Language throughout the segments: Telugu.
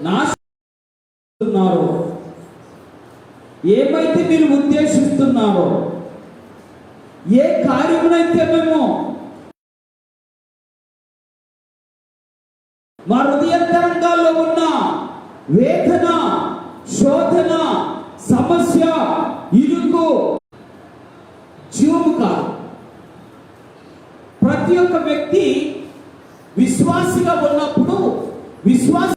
నాశనారో, ఏమైతే మీరు ఉద్దేశిస్తున్నారో, ఏ కార్యమునైతే మేము మా హృదయంతరంగాల్లో ఉన్న వేదన, శోధన, సమస్య, ఇరుకు జీవము కాదు. ప్రతి ఒక్క వ్యక్తి విశ్వాసిగా ఉన్నప్పుడు విశ్వాస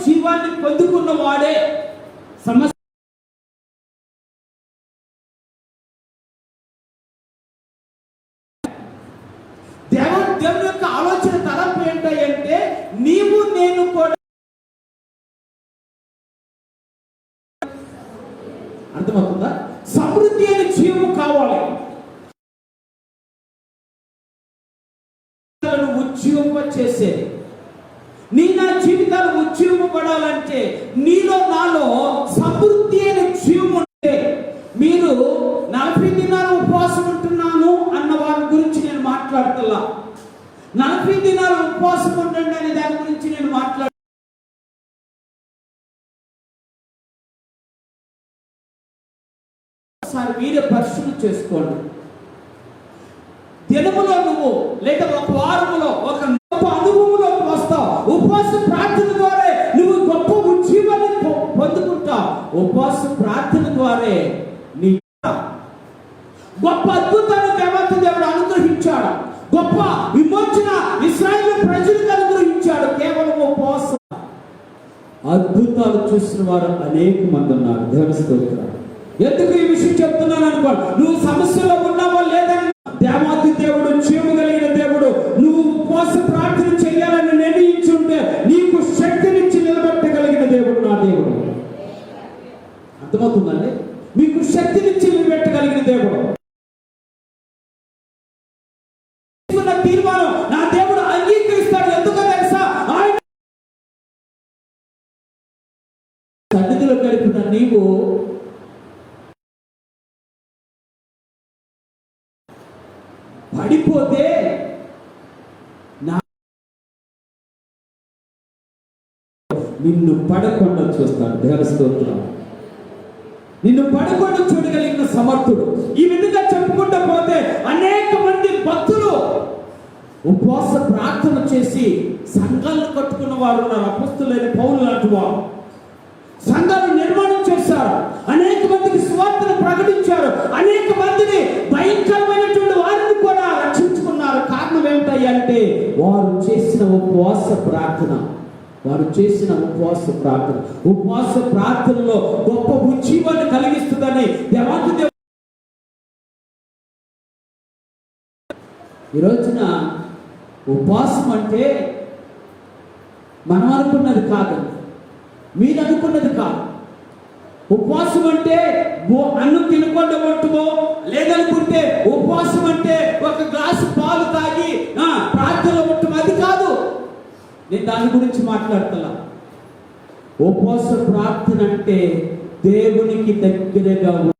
జీవాన్ని పొందుకున్న వాడే సమస్య. దేవుని యొక్క ఆలోచన తలంపు ఏంటంటే నీవు నేను కూడా. అర్థమవుతుందా? సమృద్ధి అనే జీవము కావాలి. ఉజ్జీవింప చేసేది నా జీవితాలు ఉజ్జీవింపబడాలంటే నీలో నాలో సమృద్ధి అనే జీవం ఉంటే. మీరు 40 దినాలు ఉపవాసం ఉంటున్నాను అన్న వారి గురించి నేను మాట్లాడుతున్నా. 40 దినాలు ఉపవాసం ఉండండి అనే దాని గురించి నేను మాట్లాడు. మీరే పరిశీలన చేసుకోండి. దినములో నువ్వు లేదా ఒక వారములో ఒక గొప్ప అనుభవంలోకి వస్తావు. ఉపవాస ప్రార్థన ద్వారా నువ్వు గొప్ప ఉజ్జీవాన్ని పొందుకుంటావు. ఉపవాస ప్రార్థన ద్వారా నీ గొప్ప అద్భుతాన్ని దేవుడు అనుగ్రహించాడు. గొప్ప విమోచన ఇశ్రాయేలు ప్రజలకు అనుగ్రహించాడు. కేవలం ఉపవాసం. అద్భుతాలు చూసిన వారు అనేక మంది ఉన్నారు. దేవుని స్తోత్రం. ఎందుకు ఈ విషయం చెప్తున్నాను అనుకో, నువ్వు సమస్యలో ఉన్నావో లేదని దేవాది దేవుడు, జీవము కలిగిన దేవుడు, నువ్వు ఉపవాస ప్రార్థన చేయాలని నిర్ణయించుంటే నీకు శక్తినిచ్చి నిలబెట్టగలిగిన దేవుడు నా దేవుడు. అర్థమవుతుందండి? మీకు శక్తినిచ్చి నిలబెట్టగలిగిన దేవుడు. తీర్మానం నా దేవుడు అంగీకరిస్తాడు. ఎందుకో తెలుసా? ఆయన సన్నిధిలో గడిపిన నీవు పడిపోతే నిన్ను పడకుండా చూస్తాడు. దేవుని స్తోత్రం. నిన్ను పడకుండా చూడగలిగిన సమర్థుడు. ఈ విధంగా చెప్పుకుంటూ పోతే అనేక మంది భక్తులు ఉపవాస ప్రార్థన చేసి సంఘాలను కట్టుకున్న వారు ఉన్నారు. అపొస్తలులైన పౌలు లాంటి వారు సంఘాలు నిర్మాణం చేశారు. అనేక మందికి సువార్తను ప్రకటించారు. అనేక మందిని భయంకరమైనటువంటి వారిని కూడా రక్షించుకున్నారు. కారణం ఏమిటంటే వారు చేసిన ఉపవాస ప్రార్థన. ఉపవాస ప్రార్థనలో గొప్ప ఉజ్జీవాన్ని కలిగిస్తుందని దేవాది దేవుడు. ఈ రోజున ఉపవాసం అంటే మనం అనుకున్నది కాదండి, మీరు అనుకున్నది కాదు. ఉపవాసం అంటే అన్నం తినకుండా పట్టుకో, లేదనుకుంటే ఉపవాసం అంటే ఒక గ్లాసు పాలు తాగి ప్రార్థనలో ఉండటం, అది కాదు. నేను దాని గురించి మాట్లాడుతున్నా. ఉపవాస ప్రార్థన అంటే దేవునికి దగ్గరగా ఉండే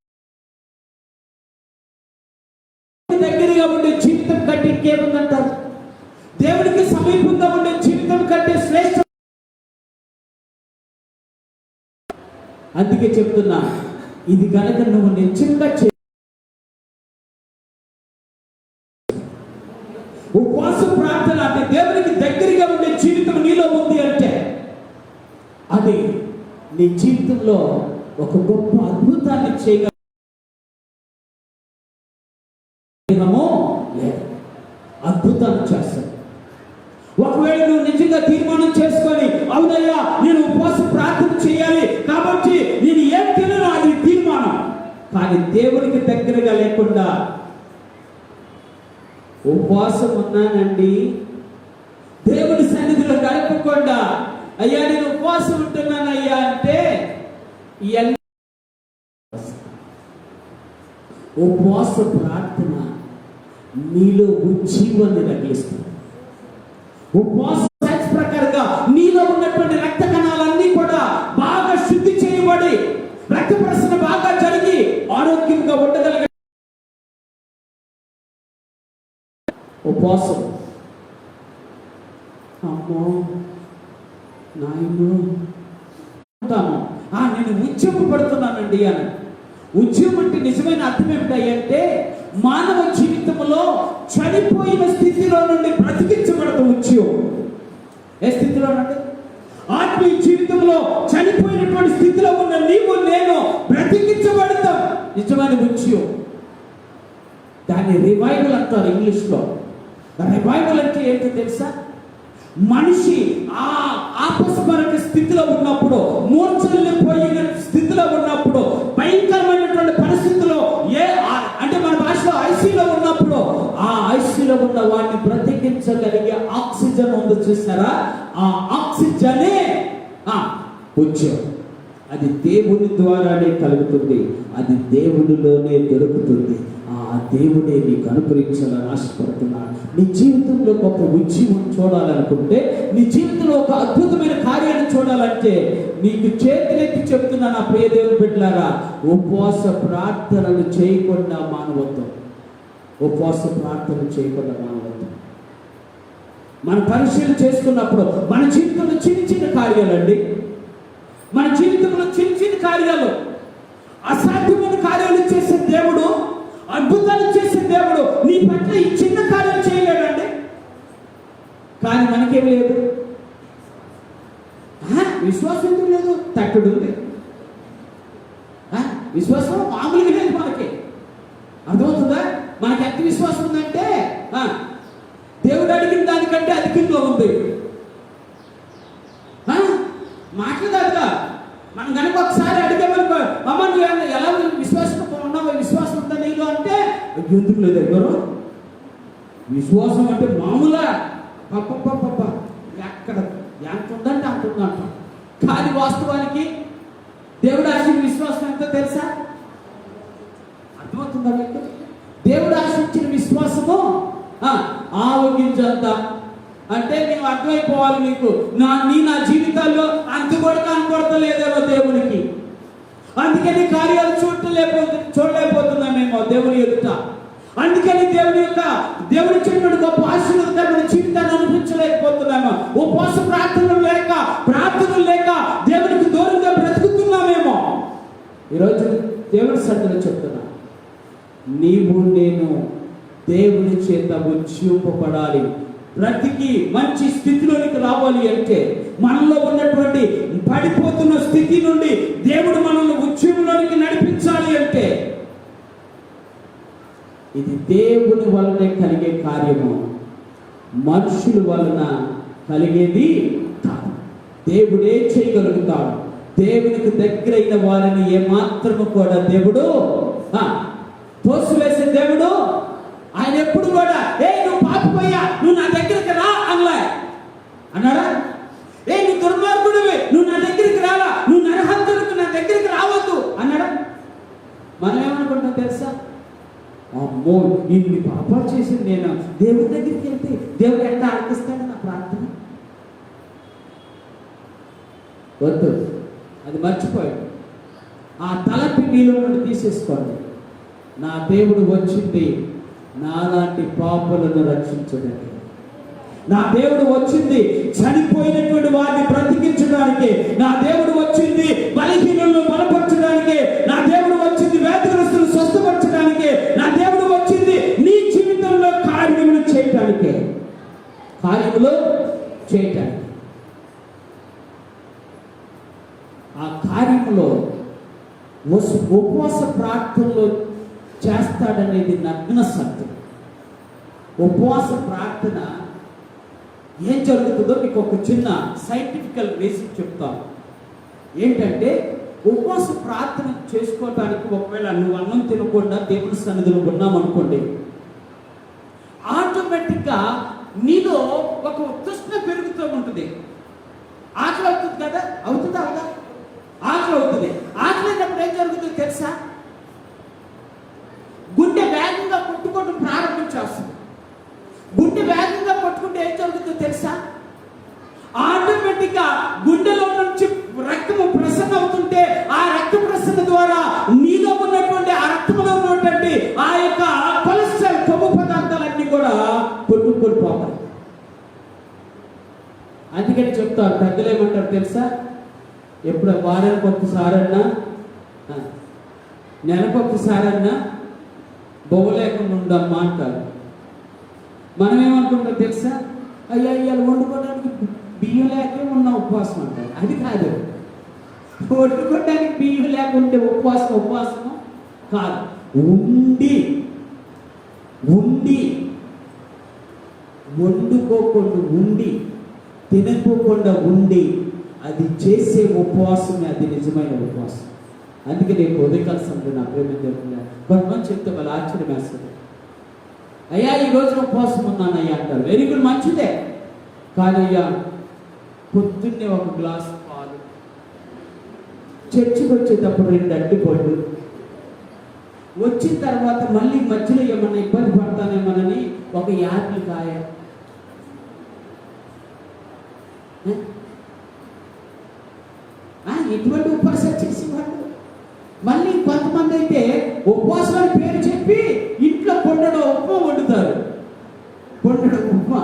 జీవితం కంటే ఇంకేముందంటారు? దేవునికి సమీపంగా ఉండే జీవితం కంటే శ్రేష్ఠ. అందుకే చెప్తున్నా, ఇది కనుక నువ్వు నిజంగా ఉపవాస ప్రార్థన అంటే దేవునికి దగ్గరగా ఉండే జీవితం నీలో ఉంది అంటే అది నీ జీవితంలో ఒక గొప్ప అద్భుతాన్ని చేయగలమో లేదు, అద్భుతాన్ని చేస్తాడు. ఒకవేళ నువ్వు నిజంగా తీర్మానం చేసుకొని, అవునయ్యా నేను ఉపవాస ప్రార్థన చేయాలి కాబట్టి నేను ఏం తినను, అది తీర్మానం. కానీ దేవునికి దగ్గరగా లేకుండా ఉపవాసం ఉన్నానండి, దేవుని సన్నిధిలో గడపకుండా అయ్యా నేను ఉపవాసం ఉంటున్నాను అయ్యా అంటే ఉపవాస ప్రార్థన నీలో ఉజ్జీవాన్ని రగిలిస్తుంది. ఉపవాస ప్రకారంగా నీలో ఉన్నటువంటి రక్త కణాలన్నీ కూడా బాగా శుద్ధి చేయబడి రక్త ప్రసరణ బాగా జరిగి ఆరోగ్యంగా ఉండగలిగే ఉపవాసం. అమ్మో నాయను అంటాను, నేను ఉద్యోగపడుతున్నానండి అని. ఉద్యోగం అంటే నిజమైన అర్థం ఏమిటంటే మానవ జీవితంలో చనిపోయిన స్థితిలో నుండి బ్రతికించబడతాం. ఉద్యోగం ఏ స్థితిలో అంటే ఆత్మీయ జీవితంలో చనిపోయినటువంటి స్థితిలో ఉన్న నీవు నేను బ్రతికించబడతాం. నిజమైన ఉద్యోగం. దాన్ని రివైవల్ అంటారు ఇంగ్లీష్లో. రివైవల్ అంటే ఏంటో తెలుసా? మనిషి ఆ ఆపస్మరక స్థితిలో ఉన్నప్పుడు, మూర్ఛల్లిపోయిన స్థితిలో ఉన్నప్పుడు, భయంకరమైనటువంటి పరిస్థితుల్లో అంటే మన భాషలో ఐసీలో ఉన్నప్పుడు, ఆ ఐసీలో ఉన్న వాడిని బ్రతికించగలిగే ఆక్సిజన్ ఉంది చూసారా? ఆ ఆక్సిజనే ఉద్యోగం. అది దేవుని ద్వారానే కలుగుతుంది, అది దేవుడిలోనే దొరుకుతుంది. ఆ దేవుడే నీకు అనుగ్రహించాలని ఆశపడుతున్నాడు. నీ జీవితంలో గొప్ప ఉద్యమం చూడాలనుకుంటే, నీ జీవితంలో ఒక అద్భుతమైన కార్యాన్ని చూడాలంటే, నీకు చేతులెత్తి చెప్తున్నా నా ప్రియ దేవుని బిడ్డలారా, ఉపవాస ప్రార్థనలు చేయకుండా మానవత్వం. ఉపవాస ప్రార్థనలు చేయకుండా మానవత్వం. మన పరిశీలన చేసుకున్నప్పుడు మన జీవితంలో చిన్న చిన్న కార్యాలండి, మన జీవితంలో చిన్న చిన్న కార్యాలు, అసాధ్యమైన కార్యాలు చేసే దేవుడు, అద్భుతాలు చేసే దేవుడు నీ పట్ల ఈ చిన్న కార్యాలు చేయలేడండి. కానీ మనకేం లేదు, విశ్వాసం ఎందుకు లేదు? తట్టుడు ఉంది. విశ్వాసం మామూలుగా లేదు మనకి. అర్థమవుతుందా? మనకి ఎంత విశ్వాసం ఉందంటే దేవుడు అడిగిన దానికంటే అధికంగా ఉంది. మాట్లాడదా మనం కనుక ఒకసారి అడిగామనుకో, అమ్మ నువ్వు ఎలా విశ్వాసం ఉన్నావు, విశ్వాసం ఉందా నీలో అంటే, ఎందుకు లేదు ఎవరు విశ్వాసం అంటే మామూలుగా పప్ప ఎక్కడ ఎంత ఉందంటే అంత ఉందంట. కానీ వాస్తవానికి దేవుడు ఆశించిన విశ్వాసం ఎంతో తెలుసా? అర్థమవుతుందా మీకు? దేవుడు ఆశించిన విశ్వాసము ఆవగించంత. అంటే నీవు అర్థమైపోవాలి నీకు, నా జీవితాల్లో అంత కూడా కనపడతలేదేమో దేవునికి, అందుకని కార్యాలు చూడలేకపోతున్నామేమో దేవుని ఎదుట. అందుకని దేవుని చెప్పిన గొప్ప ఆశీర్వాదకరమైన జీవితాన్ని అనిపించలేకపోతున్నామో. ఉపవాస ప్రార్థనలు లేక దేవునికి దూరంగా బ్రతుకుతున్నామేమో. ఈరోజు దేవుని సన్నిధిలో చెప్తున్నా, నీవు నేను దేవుని చేత ఉజ్జీవింపబడాలి. బ్రతికి మంచి స్థితిలోనికి రావాలి అంటే, మనలో ఉన్నటువంటి పడిపోతున్న స్థితి నుండి దేవుడు మనల్ని ఉద్యమంలోనికి నడిపించాలి అంటే, ఇది దేవుని వలనే కలిగే కార్యము, మనుషుల వలన కలిగేది కాదు. దేవుడే చేయగలుగుతాడు. దేవునికి దగ్గరైన వారిని ఏమాత్రము కూడా దేవుడు తోసివేసే దేవుడు. ఆయన ఎప్పుడు కూడా నువ్వు పాపిపోయా, నువ్వు నా దగ్గరికి రా అనలే. అన్నాడా? నువ్వు దుర్మార్గుడివి, నువ్వు నా దగ్గరికి రాలా, నువ్వు నరహంతుడికి నా దగ్గరికి రావద్దు అన్నాడా? మనం ఏమనుకుంటాం తెలుసా? అమ్మో ఇన్ని పాపాలు చేసింది నేను, దేవుడి దగ్గరికి వెళ్తే దేవుడు ఎట్లా ఆలకిస్తాడు నా ప్రార్థన? వద్దు, అది మర్చిపోయాడు. ఆ తలపి నీలో నుండి తీసేసుకోండి. నా దేవుడు వచ్చింది నాలాంటి పాపులను రక్షించడానికి. నా దేవుడు వచ్చింది చనిపోయినటువంటి వారిని బ్రతికించడానికి. నా దేవుడు వచ్చింది బలహీనులను బలపరచడానికి. నా దేవుడు వచ్చింది వ్యాధిగ్రస్తులను స్వస్థపరచడానికి. నా దేవుడు వచ్చింది నీ జీవితంలో కార్యములు చేయటానికి. ఆ కార్యములో ఉపవాస ప్రార్థనలో చేస్తాడనేది నగ్న సత్యం. ఉపవాస ప్రార్థన ఏం జరుగుతుందో మీకు ఒక చిన్న సైంటిఫికల్ రీజన్ చెప్తాను. ఏంటంటే, ఉపవాస ప్రార్థన చేసుకోవడానికి ఒకవేళ నువ్వు అన్నం తినకుండా దేవుని సన్నిధిలో ఉన్నామనుకోండి, ఆటోమేటిక్గా నీలో ఒక తృష్ణ పెరుగుతూ ఉంటుంది. ఆకలి అవుతుంది కదా, అవుతుందా అవుదా? ఆకలి అవుతుంది. ఆకలి అయినప్పుడు ఏం జరుగుతుందో తెలుసా? గుండె వేగంగా కొట్టుకోవడం ప్రారంభించేస్తుంది. గుండె వేగంగా కొట్టుకుంటే ఏం జరుగుతుందో తెలుసా? ఆటోమేటిక్గా గుండెలో నుంచి రక్తము ప్రసరణ అవుతుంటే, ఆ రక్త ప్రసరణ ద్వారా నీలో ఉన్నటువంటి ఆ రక్తంలో ఉన్నటువంటి ఆ యొక్క కొలెస్ట్రాల్, కొవ్వు పదార్థాలన్నీ కూడా కొట్టుకొని పోతాయి. అందుకని చెప్తారు పెద్దలు ఏమంటారు తెలుసా, ఎప్పుడు వారానికి ఒక్కసారన్నా నెలకు ఒక్కసారన్నా బొవ్వ లేకుండా ఉండమ్మా అంటారు. మనం ఏమనుకుంటాం తెలుసా, అయ్యా ఇవాళ వండుకోవడానికి బియ్యం లేకే ఉన్న ఉపవాసం అంటారు. అది కాదు, వండుకోవడానికి బియ్యం లేకుంటే ఉపవాసం కాదు. ఉండి వండుకోకుండా ఉండి తినకోకుండా ఉండి అది చేసే ఉపవాసమే అది నిజమైన ఉపవాసం. అందుకే నేను ఉదయకాల సమయంలో నా ప్రేమ దేవుడు కొంతమంది చెప్తే వాళ్ళు ఆశ్చర్యం వేస్తుంది. అయ్యా ఈ రోజున ఉపవాసం ఉన్నానయ్యా అంటారు. వెరీ గుడ్, మంచిదే. కానీ అయ్యా పొద్దున్నే ఒక గ్లాస్ పాలు, చర్చికి వచ్చేటప్పుడు 2 అరటిపళ్ళు, వచ్చిన తర్వాత మళ్ళీ మధ్యలో ఏమన్నా ఇబ్బంది పడతానేమోనని ఒక యాపిల్ కాయ, ఎటువంటి ఉపవాసాలు చేసేవాళ్ళు. మళ్ళీ కొంతమంది అయితే ఉపవాసం అని పేరు చెప్పి ఇంట్లో పొండడం ఉప్మా వండుతారు. పొండడం ఉప్మా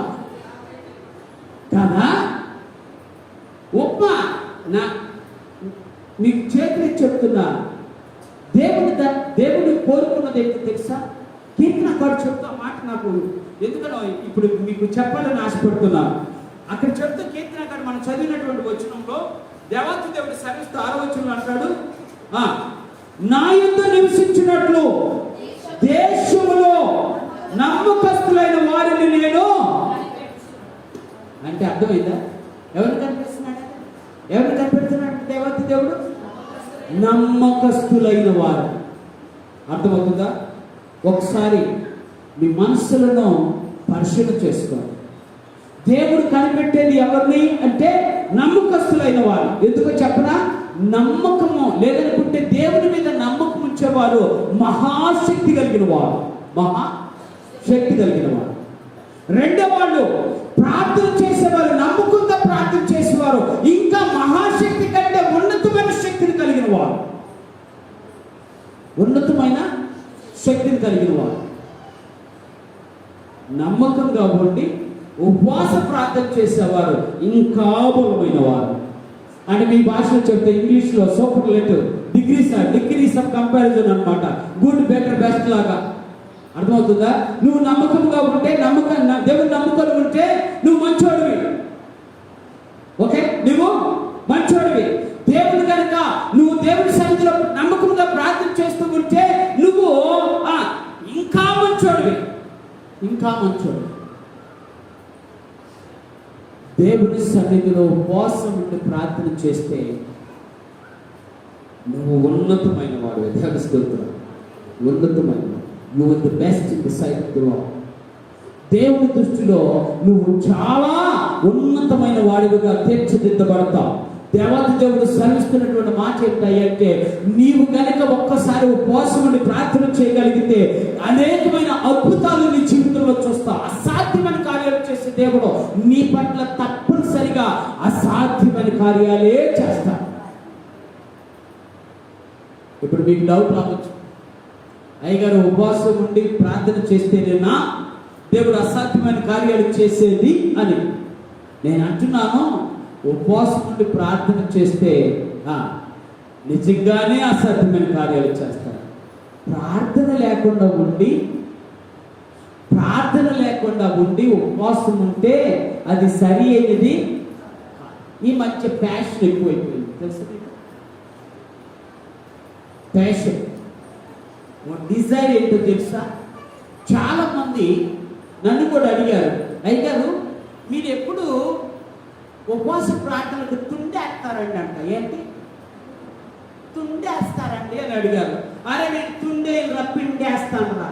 కదా, ఉప్మా నా మీకు చేతులు చెప్తున్నా. దేవుడు కోరుకున్నది ఏంటో తెలుసా? కీర్తనకారుడు చెప్తా మాట నాకు ఎందుకనో ఇప్పుడు మీకు చెప్పాలని ఆశపడుతున్నాను. అక్కడ చెప్తూ కీర్తనకారుడు మనం చదివినటువంటి వచనంలో దేవాతి దేవుడు సరిస్తూ 6వ వచనంలో అంటాడు, నా యందు నివసించినట్లు దేశములో నమ్మకస్తులైన వారిని నేను అంటే అర్థమైందా? ఎవరు కనిపిస్తున్నాడు? ఎవరు కనిపెడుతున్నాడు? దేవాతి దేవుడు నమ్మకస్తులైన వారు. అర్థమవుతుందా? ఒకసారి మీ మనస్సులను పరిశీలన చేసుకోండి. దేవుడు కనిపెట్టేది ఎవరిని అంటే నమ్మకస్తులైన వారు. ఎందుకో చెప్పనా? నమ్మకము లేదనుకుంటే దేవుని మీద నమ్మకం ఉంచేవారు మహాశక్తి కలిగిన వారు. మహాశక్తి కలిగిన వారు. రెండో వాళ్ళు ప్రార్థన చేసేవారు, నమ్మకంగా ప్రార్థన చేసేవారు, ఇంకా మహాశక్తి కంటే ఉన్నతమైన శక్తిని కలిగిన వారు. ఉన్నతమైన శక్తిని కలిగిన వారు నమ్మకంగా ఉండి ఉపవాస ప్రార్థన చేసేవారు ఇంకా బలమైన వారు. అంటే మీ భాషలో చెప్తే ఇంగ్లీష్లో సూపర్లేటివ్ డిగ్రీస్ ఆఫ్ కంపారిజన్ అనమాట. గుడ్, బెటర్, బెస్ట్ లాగా. అర్థమవుతుందా? నువ్వు నమ్మకంగా ఉంటే దేవుని నమ్మకం ఉంటే నువ్వు మంచోడివి. ఓకే, నువ్వు మంచోడివి. దేవుడు కనుక నువ్వు దేవుడి సన్నిధిలో నమ్మకంగా ప్రార్థన చేస్తూ ఉంటే నువ్వు ఇంకా మంచోడివి. దేవుని సన్నిధిలో ఉపవాసం ఉండి ప్రార్థన చేస్తే నువ్వు ఉన్నతమైన వాడు. దేవుని స్తోత్రం. ఉన్నతమైన you are the best in the sight of the Lord. దేవుని దృష్టిలో నువ్వు చాలా ఉన్నతమైన వాడివిగా తీర్చిదిద్దబడతావు. దేవాతి దేవుడు శ్రమిస్తున్నటువంటి మాట ఏంటంటే నీవు కనుక ఒక్కసారి ఉపవాసం ఉండి ప్రార్థన చేయగలిగితే అనేకమైన అద్భుతాలు నీ జీవితంలో చూస్తావు. అసాధ్యమైన కార్యాలు చేసే దేవుడు నీ పట్ల తప్పనిసరిగా అసాధ్యమైన కార్యాలే చేస్తాడు. ఇప్పుడు మీకు డౌట్ రావచ్చు, అయ్యగారు ఉపవాసం ఉండి ప్రార్థన చేస్తేనేనా దేవుడు అసాధ్యమైన కార్యాలు చేసేది అని. నేను అంటున్నాను, ఉపవాసం నుండి ప్రార్థన చేస్తే నిజంగానే అసాధ్యమైన కార్యాలు చేస్తారు. ప్రార్థన లేకుండా ఉండి ఉపవాసం ఉంటే అది సరి అయినది. ఈ మధ్య ప్యాషన్ ఎక్కువైపోయింది తెలుసు. ప్యాషన్ డిజైర్ ఏంటో తెలుసా? చాలా మంది నన్ను కూడా అడిగారు, అయ్యారు మీరు ఎప్పుడు ఉపవాస ప్రార్థనలకు తుండేస్తారండి అంట. ఏంటి తుండేస్తారండి అని అడిగారు. అరే నేను పిండేస్తాను రా.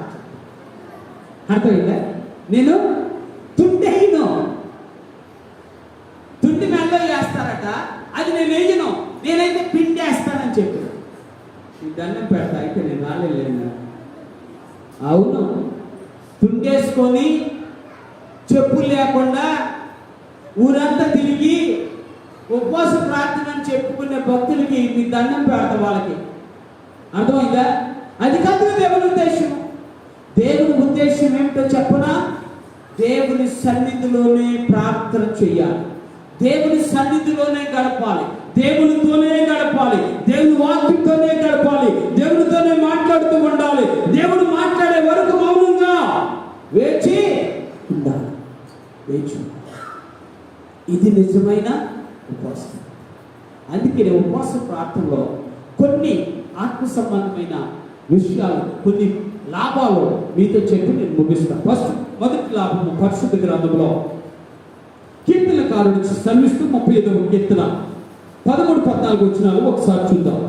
అర్థమైందా? నేను తుండేయను. తుండి మెల్ల వేస్తారట, అది నేను వేయను, నేనైతే పిండేస్తానని చెప్పాను. ఈ దండం పెడతా అయితే నేను రాలేను. అవును, తుండేసుకొని చెప్పులు లేకుండా ఊరంతా తిరిగి ఉపవాస ప్రార్థన అని చెప్పుకునే భక్తులకి మీ దండం పెడతా వాళ్ళకి. అర్థమైందా? అది కాదు దేవుని ఉద్దేశం. దేవుని ఉద్దేశం ఏమిటో చెప్పనా? దేవుని సన్నిధిలోనే ప్రార్థన చెయ్యాలి. దేవుని సన్నిధిలోనే గడపాలి, దేవునితోనే గడపాలి, దేవుని వాక్యంతోనే గడపాలి, దేవునితోనే మాట్లాడుతూ ఉండాలి. దేవుడు మాట్లాడే వరకు మౌనంగా వేచి ఉండాలి, వేచి ఉండాలి. ఇది నిజమైన ఉపవాసం. అందుకే ఉపవాస ప్రార్థనలో కొన్ని ఆత్మ సంబంధమైన విషయాలు, కొన్ని లాభాలు మీతో చెప్పి నేను ముగిస్తాను. మొదటి లాభము పరిశుద్ధ గ్రంథంలో కీర్తనకారుడు శ్రమిస్తూ 35వ కీర్తన 13-14 వచనాలు ఒకసారి చూద్దాం.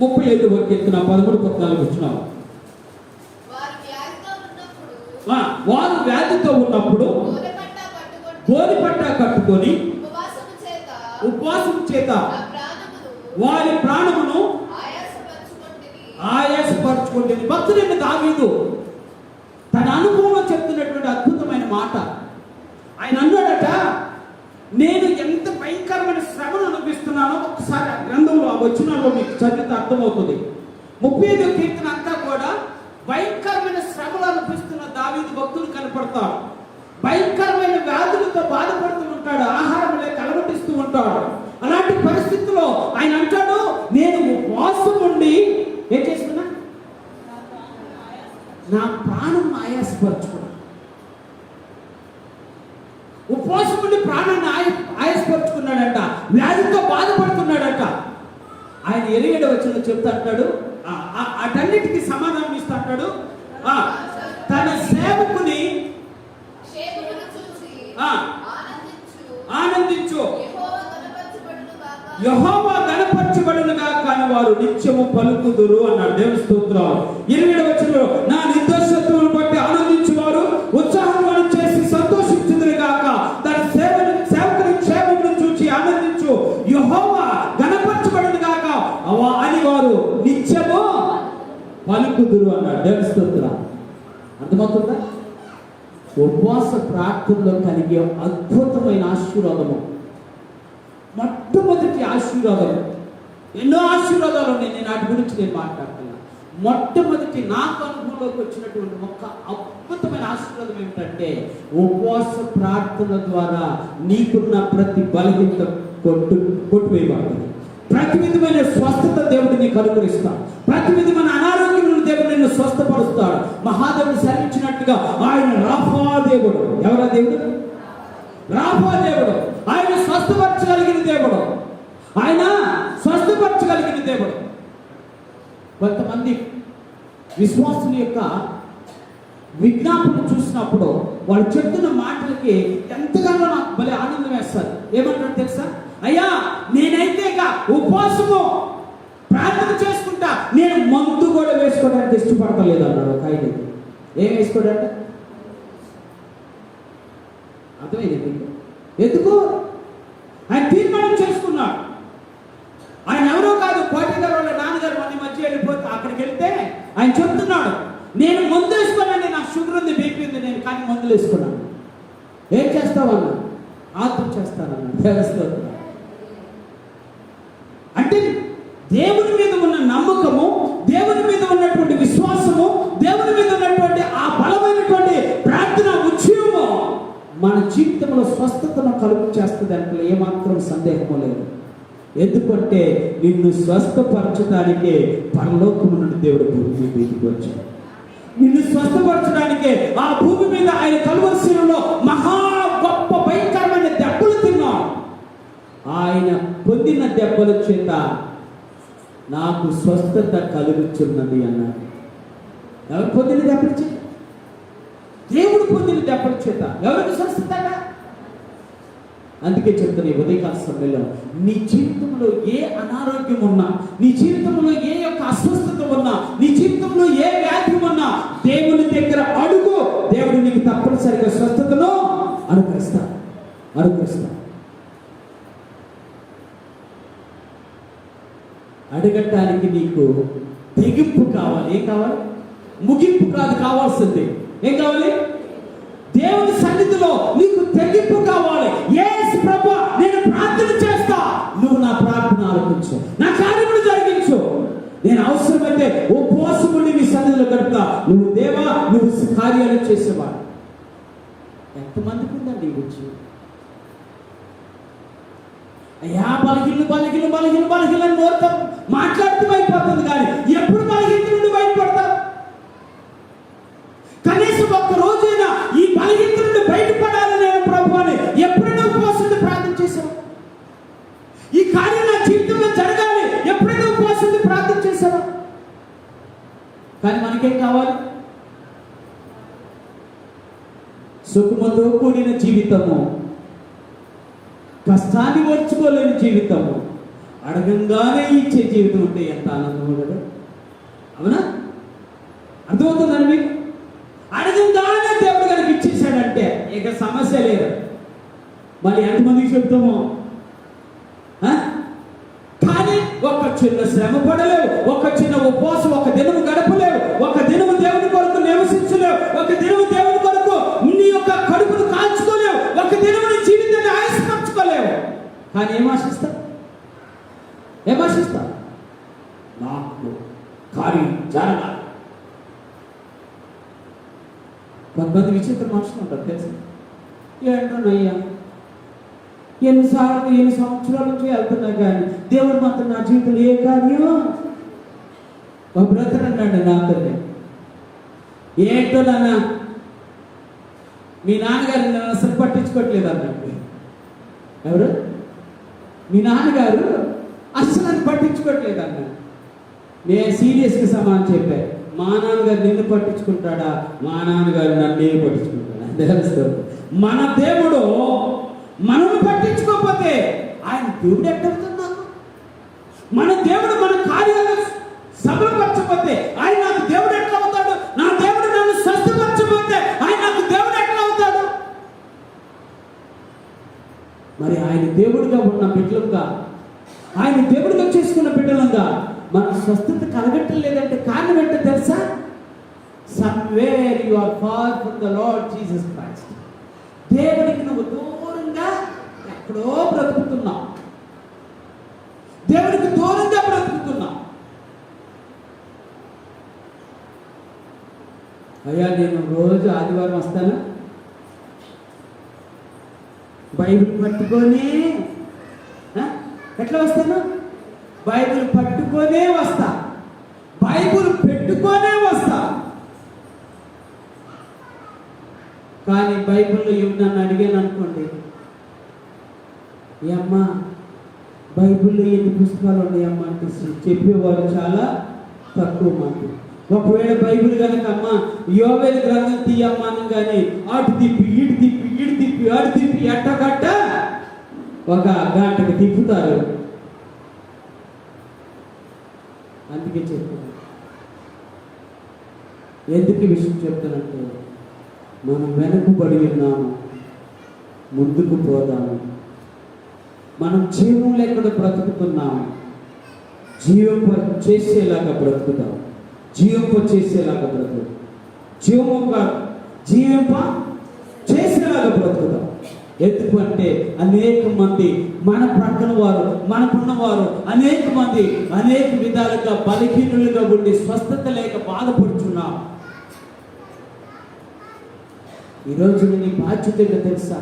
35వ కీర్తన 13-14 వచనాలు. వారు వ్యాధితో ఉన్నప్పుడు గోనెపట్టా కట్టుకొని ఉపవాసం చేత వారి ప్రాణమును ఆయాసపరచుకుంటుంది. భక్తుడైన దావీదు తన అనుభవంలో చెప్తున్నటువంటి అద్భుతమైన మాట. ఆయన అన్నాడట, నేను ఎంత భయంకరమైన శ్రమను అనిపిస్తున్నానో ఒకసారి ఆ గ్రంథంలో ఆ వచనాల్లో మీకు చదివితే అర్థమవుతుంది. 35వ కీర్తన అంతా కూడా భయంకరమైన శ్రమలు అనిపిస్తున్న దావీదు భక్తులు కనపడతారు. భయంకరమైన వ్యాధులతో బాధపడుతూ ఉంటాడు, ఆహారం లేక అలవటిస్తూ ఉంటాడు. అలాంటి పరిస్థితుల్లో ఆయన అంటాడు, నేను ఉపవాసం ఉండి ఏం చేసుకున్నా, నా ప్రాణం ఆయాసపరచుకున్నా. ఉపవాసం ఉండి ప్రాణాన్ని ఆయాసపరుచుకున్నాడంట, వ్యాధితో బాధపడుతున్నాడట. ఆయన 27వ వచనంలో చెప్తా అంటాడు, అటన్నిటికీ సమాధానం ఇస్తా అంటాడు, తన సేవకుని ఆనందించు, యెహోవా గణపరచబడునుగా కానీ వారు నిత్యము పలుకుదురు అన్నాడు. దేవుని స్తోత్రాలు. 27వ వచనంలో నా నిర్దోషత్వమును బట్టి ఆనందించువారు ఉత్సాహం చేసి సంతోషించుదురు గాక, తన సేవకుని క్షేమమును చూచి ఆనందించు, యెహోవా గణపరచబడును గాక అని వారు నిత్యము పలుకుదురు అన్నాడు. దేవుని స్తోత్రాలు. అర్థమవుతుందా? ఉపవాస ప్రార్థనలో కలిగే అద్భుతమైన ఆశీర్వాదము, మొట్టమొదటి ఆశీర్వాదం. ఎన్నో ఆశీర్వాదాలు ఉన్నాయి, నేను వాటి గురించి నేను మాట్లాడుతున్నా. మొట్టమొదటి నాకు అనుభవంలోకి వచ్చినటువంటి ఒక అద్భుతమైన ఆశీర్వాదం ఏమిటంటే, ఉపవాస ప్రార్థన ద్వారా నీకున్న ప్రతి బలహీనత కొట్టివేయబడుతుంది. ప్రతి విధమైన స్వస్థత దేవుడు నీకు అనుగ్రహిస్తాడు. ప్రతి విధమైన అనారోగ్యం దేవుడు నిన్ను స్వస్థపరుస్తాడు. మహాదేవుడు సెలవిచ్చినట్టుగా ఆయన రాఫా దేవుడు. ఎవరా దేవుడు? రాఫా దేవుడు. ఆయన స్వస్థపరచగలిగిన దేవుడు, ఆయన స్వస్థపరచగలిగిన దేవుడు. కొంతమంది విశ్వాసుల యొక్క విజ్ఞాపన చూసినప్పుడు వాళ్ళు చెప్తున్న మాటలకి ఎంతగానో నాకు భలే ఆనందం వేస్తారు. ఏమంటారు తెలుసా? అయ్యా, నేనైతే ఉపవాసము ప్రార్థన చేసుకుంటా, నేను మందు కూడా వేసుకోవడానికి ఇష్టపడతలేదు అన్నాడు ఒక ఆయన. ఏం వేసుకోడంటే అర్థమైంది. ఎందుకు? ఆయన తీర్మానం చేసుకున్నాడు. ఆయన ఎవరో కాదు, కోటి గారు వాళ్ళ నాన్నగారు మన మధ్య వెళ్ళిపోతే అక్కడికి వెళ్తే ఆయన చెప్తున్నాడు, నేను మందు వేసుకున్నాను, నాకు షుగర్ ఉంది, బీపీ ఉంది, నేను కానీ మందులు వేసుకున్నాను. ఏం చేస్తావన్నా? ఆత్మ చేస్తానన్నాడు. తెలుస్తుంది. అంటే దేవుని మీద ఉన్న నమ్మకము, దేవుని మీద ఉన్నటువంటి విశ్వాసము, దేవుని మీద ఉన్నటువంటి ఆ బలమైనటువంటి ప్రార్థన ఉద్యమము మన జీవితంలో స్వస్థతను కలుగు చేస్తుంది అంటే ఏమాత్రం సందేహము లేదు. ఎందుకంటే నిన్ను స్వస్థపరచడానికే పరలోకము నుండి దేవుడు భూమి మీదకి వచ్చాడు. నిన్ను స్వస్థపరచడానికే ఆ భూమి మీద ఆయన కలువరి శిలువలో మహా గొప్ప భయంకరమైన దెబ్బలు తిన్నాడు. ఆయన పొందిన దెబ్బల చేత నాకు స్వస్థత కలుగుచున్నది అన్నాడు. ఎవరు పొందిన దెబ్బల చేత? దేవుడు పొందిన దెబ్బల చేత. ఎవరికి స్వస్థత? అందుకే చెప్తాను ఈ ఉదయకాల సమయంలో, నీ జీవితంలో ఏ అనారోగ్యం ఉన్నా, నీ జీవితంలో ఏ యొక్క అస్వస్థత ఉన్నా, నీ జీవితంలో ఏ వ్యాధి ఉన్నా, దేవుని దగ్గర అడుగు. దేవుడు నీకు తప్పనిసరిగా స్వస్థతను అనుగ్రహిస్తాడు. అడగటానికి నీకు తెగింపు కావాలి. ఏం కావాలి? ముగింపు కాదు కావాల్సింది. ఏం కావాలి? దేవుని సన్నిధిలో నీకు తెగింపు కావాలి. యేసు ప్రభువా, నేను ప్రార్థన చేస్తా, నువ్వు నా ప్రార్థన ఆలకించు, నా కార్యములు జరిగించు. నేను అవసరమైతే ఉపవాసం ఉండి నీ సన్నిధిలో గడుపుతా. నువ్వు దేవా, నువ్వు కార్యాలు చేసేవాడు. ఎంతమందికి ఉందండి ఈ గురించి? అయ్యా బలహీన నోరుతో మాట్లాడుతూ అయిపోతుంది, కానీ ఎప్పుడు బలహీన నుండి బయటపడతారు? కనీసం ఒక్క రోజైనా ఈ బలహీన నుండి బయటపడాలని ప్రభు అని ఎప్పుడైనా ఉపవాసంతో ప్రార్థన చేశావు? ఈ కార్యం నా జీవితంలో జరగాలి ఎప్పుడైనా ఉపవాసంతో ప్రార్థన చేశావా? కానీ మనకేం కావాలి? సుఖముతో కూడిన జీవితము, కష్టాన్ని ఓర్చుకోలేని జీవితము, అడగంగానే ఇచ్చే జీవితం అంటే ఎంత ఆనందమో కదా. అవునా? అర్థమవుతుందని మీకు? అడగంగానే దేవుడు కనుక ఇచ్చేసాడంటే ఇక సమస్య లేదు. మళ్ళీ ఎంతమందికి చెప్తామో? కానీ ఒక చిన్న శ్రమ పడలేవు, ఒక చిన్న ఉపవాసం ఒక దినము గడపలేవు, ఒక దినము దేవుని కొరకు నివసించలేవు, ఒక దినము దేవుని కొరకు నీ యొక్క కడుపును కాల్చుకోలేవు, ఒక దినము నీ జీవితాన్ని ఆయుష్పరచుకోలేవు. కానీ ఏం ఆశిస్తా? నాకు కార్యం జరగాలి. కొంతమంది విచిత్ర మనుషులు ఉంటారు తెలుసు. ఏంటోనయ్యా, ఎన్ని సంవత్సరాల నుంచి వెళ్తున్నా కానీ దేవుడు మాత్రం నా జీవితంలో ఏ కార్యం? ఒక బ్రదర్ అన్నాడు నాతో, ఏంటో నాన్న మీ నాన్నగారు నన్ను అసలు పట్టించుకోవట్లేదు అన్నట్టు. ఎవరు? మీ నాన్నగారు అస్సలు నన్ను పట్టించుకోవట్లేదు అన్నాడు. నేను సీరియస్గా సమాధానం చెప్పాను, మా నాన్నగారు నిన్ను పట్టించుకుంటాడా? మా నాన్నగారు నన్నే పట్టించుకుంటాడా? తెలుస్తుంది. మన దేవుడు మనల్ని పట్టించుకోకపోతే ఆయన దేవుడు ఎట్టవుతున్నాను? మన దేవుడు మన కార్యాలను సఫలపరచకపోతే ఆయన నాకు దేవుడు ఎట్లా అవుతాడు? నా దేవుడు నన్ను స్వస్థపరచకపోతే ఆయన నాకు దేవుడు ఎట్లా అవుతాడు? మరి ఆయన దేవుడిగా ఉన్న బిడ్డలుగా, ఆయన దేవుడిగా చేసుకున్న బిడ్డలుగా మన స్వస్థత కలగట్లేదంటే కారణం ఏంటో తెలుసా? Somewhere you are far from the Lord Jesus Christ. దేవుడికి నువ్వు దూరంగా ఎక్కడో బ్రతుకుతున్నావు, దేవుడికి దూరంగా బ్రతుకుతున్నావు. అయ్యా నేను రోజు ఆదివారం వస్తాను, బైబిల్ పట్టుకొని ఎట్లా వస్తాను? బైబిల్ పట్టుకొనే వస్తా, బైబిల్ పెట్టుకొనే వస్తా. కానీ బైబిల్లో నన్ను అడిగాను అనుకోండి, అమ్మా బైబిల్లో ఎన్ని పుస్తకాలు ఉన్నాయమ్మా అంటే చెప్పేవాళ్ళు చాలా తక్కువ మంది. ఒకవేళ బైబిల్ కనుక అమ్మ యోవేలు గ్రంథం తీయమ్మా కానీ అటు తిప్పి ఇటు తిప్పి అటు తిప్పి ఎట్టగట్ట ఒక గంటకు తిప్పుతారు. అందుకే చెప్తాను. ఎందుకు ఈ విషయం చెప్తానంటే, మనం వెనుకబడి ఉన్నాము, ముందుకు పోదాము. మనం జీవం లేకుండా బ్రతుకుతున్నాము, జీవింప చేసేలాగా బ్రతుకుతాం. జీవింప చేసేలాగా బ్రతుకు, జీవింప చేసేలాగా బ్రతుకుతాం. ఎందుకంటే అనేక మంది మన ప్రక్కన వారు, మనకున్నవారు అనేక మంది అనేక విధాలుగా బలహీనులుగా ఉండి స్వస్థత లేక బాధపడుచున్నాం. ఈరోజు నీ బాధ్యత ఏంటో తెలుసా?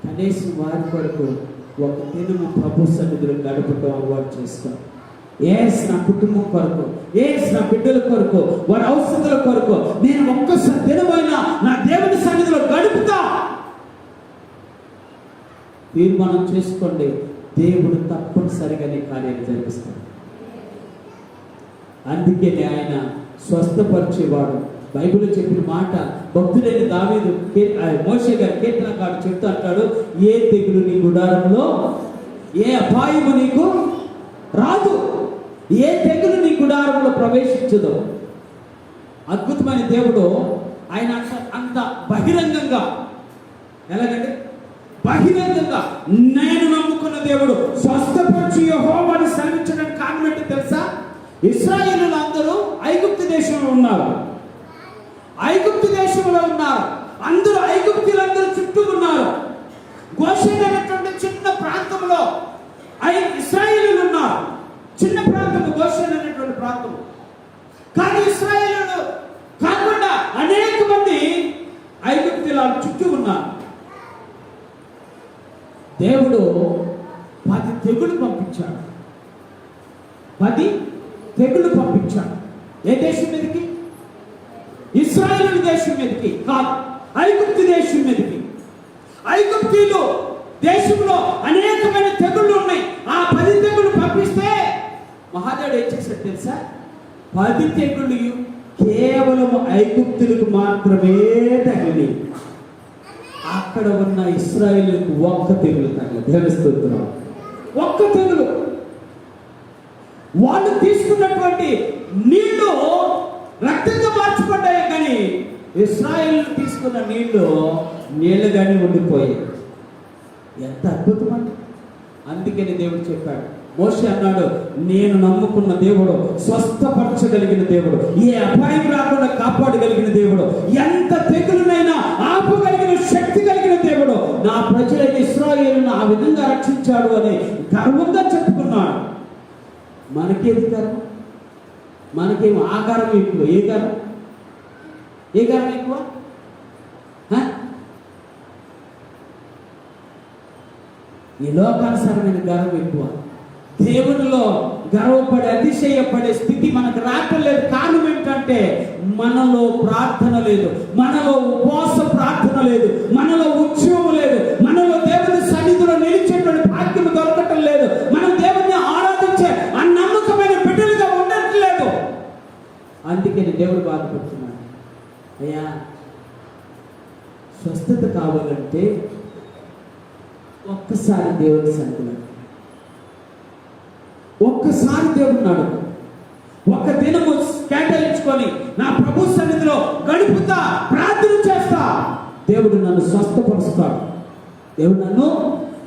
కనీసం వారి కొరకు ఒక దినము ప్రభు సన్నిధిలో గడపడం అలవాటు చేస్తాం. ఏస్ నా కుటుంబం కొరకు, ఏస్ నా బిడ్డల కొరకు, వారి అవసరాల కొరకు నేను ఒక్కసారి దినమైనా నా దేవుని సన్నిధిలో గడుపుతా. తీర్మానం చేసుకోండి, దేవుడు తప్పనిసరిగా నీ కార్యాన్ని జరిపిస్తాడు. అందుకే ఆయన స్వస్థపరిచేవాడు. బైబిల్లో చెప్పిన మాట భక్తుడైన దావీదు మోషే గారి కీర్తనకారుడు చెప్తూ అంటాడు, ఏ తెగులు నీ గుడారంలో, ఏ అపాయము నీకు రాదు, ఏ తెగులు నీ గుడారంలో ప్రవేశించదు. అద్భుతమైన దేవుడు ఆయన అంత బహిరంగంగా, ఎలాగంటే బహిరంగంగా నేను నమ్ముకున్న దేవుడు స్వస్థపరిచి యెహోవాను సెలవించడానికి కారణం ఏంటో తెలుసా? ఇశ్రాయేలులు అందరూ ఐగుప్తు దేశంలో ఉన్నారు, అందరూ ఐగుప్తీయులందరూ చుట్టూ ఉన్నారు. గోషెన్ అనేటువంటి చిన్న ప్రాంతంలో ఇశ్రాయేలీయులు ఉన్నారు. చిన్న ప్రాంతం గోషెన్ అనేటువంటి ప్రాంతం. కానీ ఇశ్రాయేలీయులు కాకుండా అనేక మంది ఐగుప్తీయుల చుట్టూ ఉన్నారు. దేవుడు 10 తెగులు పంపించాడు. 10 తెగులు పంపించాడు. ఏ దేశం మీదకి? ఇశ్రాయేలు దేశం మీదకి కాదు, ఐగుప్తు దేశం మీదకి. ఐగుప్తీయులు దేశంలో అనేకమైన తెగుళ్ళు ఉన్నాయి. ఆ 10 తెగుళ్ళు పంపిస్తే మహాదేవుడు ఏం చేశాడు తెలుసా? 10 తెగుళ్ళు కేవలం ఐగుప్తులకు మాత్రమే తగిలి, అక్కడ ఉన్న ఇశ్రాయేలుకు ఒక్క తెగులు తగలదు. దేవస్తున్నారు, ఒక్క తెగులు. వాళ్ళు తీసుకున్నటువంటి నీళ్లు రక్తంగా మార్చిపడ్డాయి, కానీ ఇశ్రాయేలు తీసుకున్న నీళ్లుగానే ఉండిపోయాయి. ఎంత అద్భుతం అంటే! అందుకని దేవుడు చెప్పాడు, మోషే అన్నాడు, నేను నమ్ముకున్న దేవుడు స్వస్థపరచగలిగిన దేవుడు, ఏ అపాయం రాకుండా కాపాడగలిగిన దేవుడు, ఎంత తెగులునైనా ఆపగలిగిన శక్తి కలిగిన దేవుడు, నా ప్రజలైన ఇశ్రాయేలును ఆ విధంగా రక్షించాడు అని గర్వంగా చెప్పుకున్నాడు. మనకేది గర్వం? మనకేం ఆకారం ఎక్కువ? ఏ గర్వం? ఏ గర్వం ఎక్కువ? ఈ లోకానుసారమైన గర్వం ఎక్కువ. దేవునిలో గర్వపడే అతిశయపడే స్థితి మనకు రావట్లేదు. కారణం ఏంటంటే మనలో ప్రార్థన లేదు, మనలో ఉపవాస ప్రార్థన లేదు, మనలో ఉత్సవం లేదు, మనలో దేవుని సన్నిధిలో నిలిచేటువంటి భాగ్యం దొరకటం లేదు, మనం దేవుని ఆరాధించే ఆ నమ్మకమైన బిడ్డలుగా ఉండట్లేదు. అందుకని దేవుడు బాధపడుతున్నాడు. అయ్యా, స్వస్థత కావాలంటే ఒక్కసారి దేవుని సన్నిధిలో, ఒక్కసారి దేవుడు నాడు ఒక్క దినము కేటాయించుకొని నా ప్రభు సన్నిధిలో గడుపుతా, ప్రార్థన చేస్తా, దేవుడు నన్ను స్వస్థపరుస్తాడు. దేవుడు నన్ను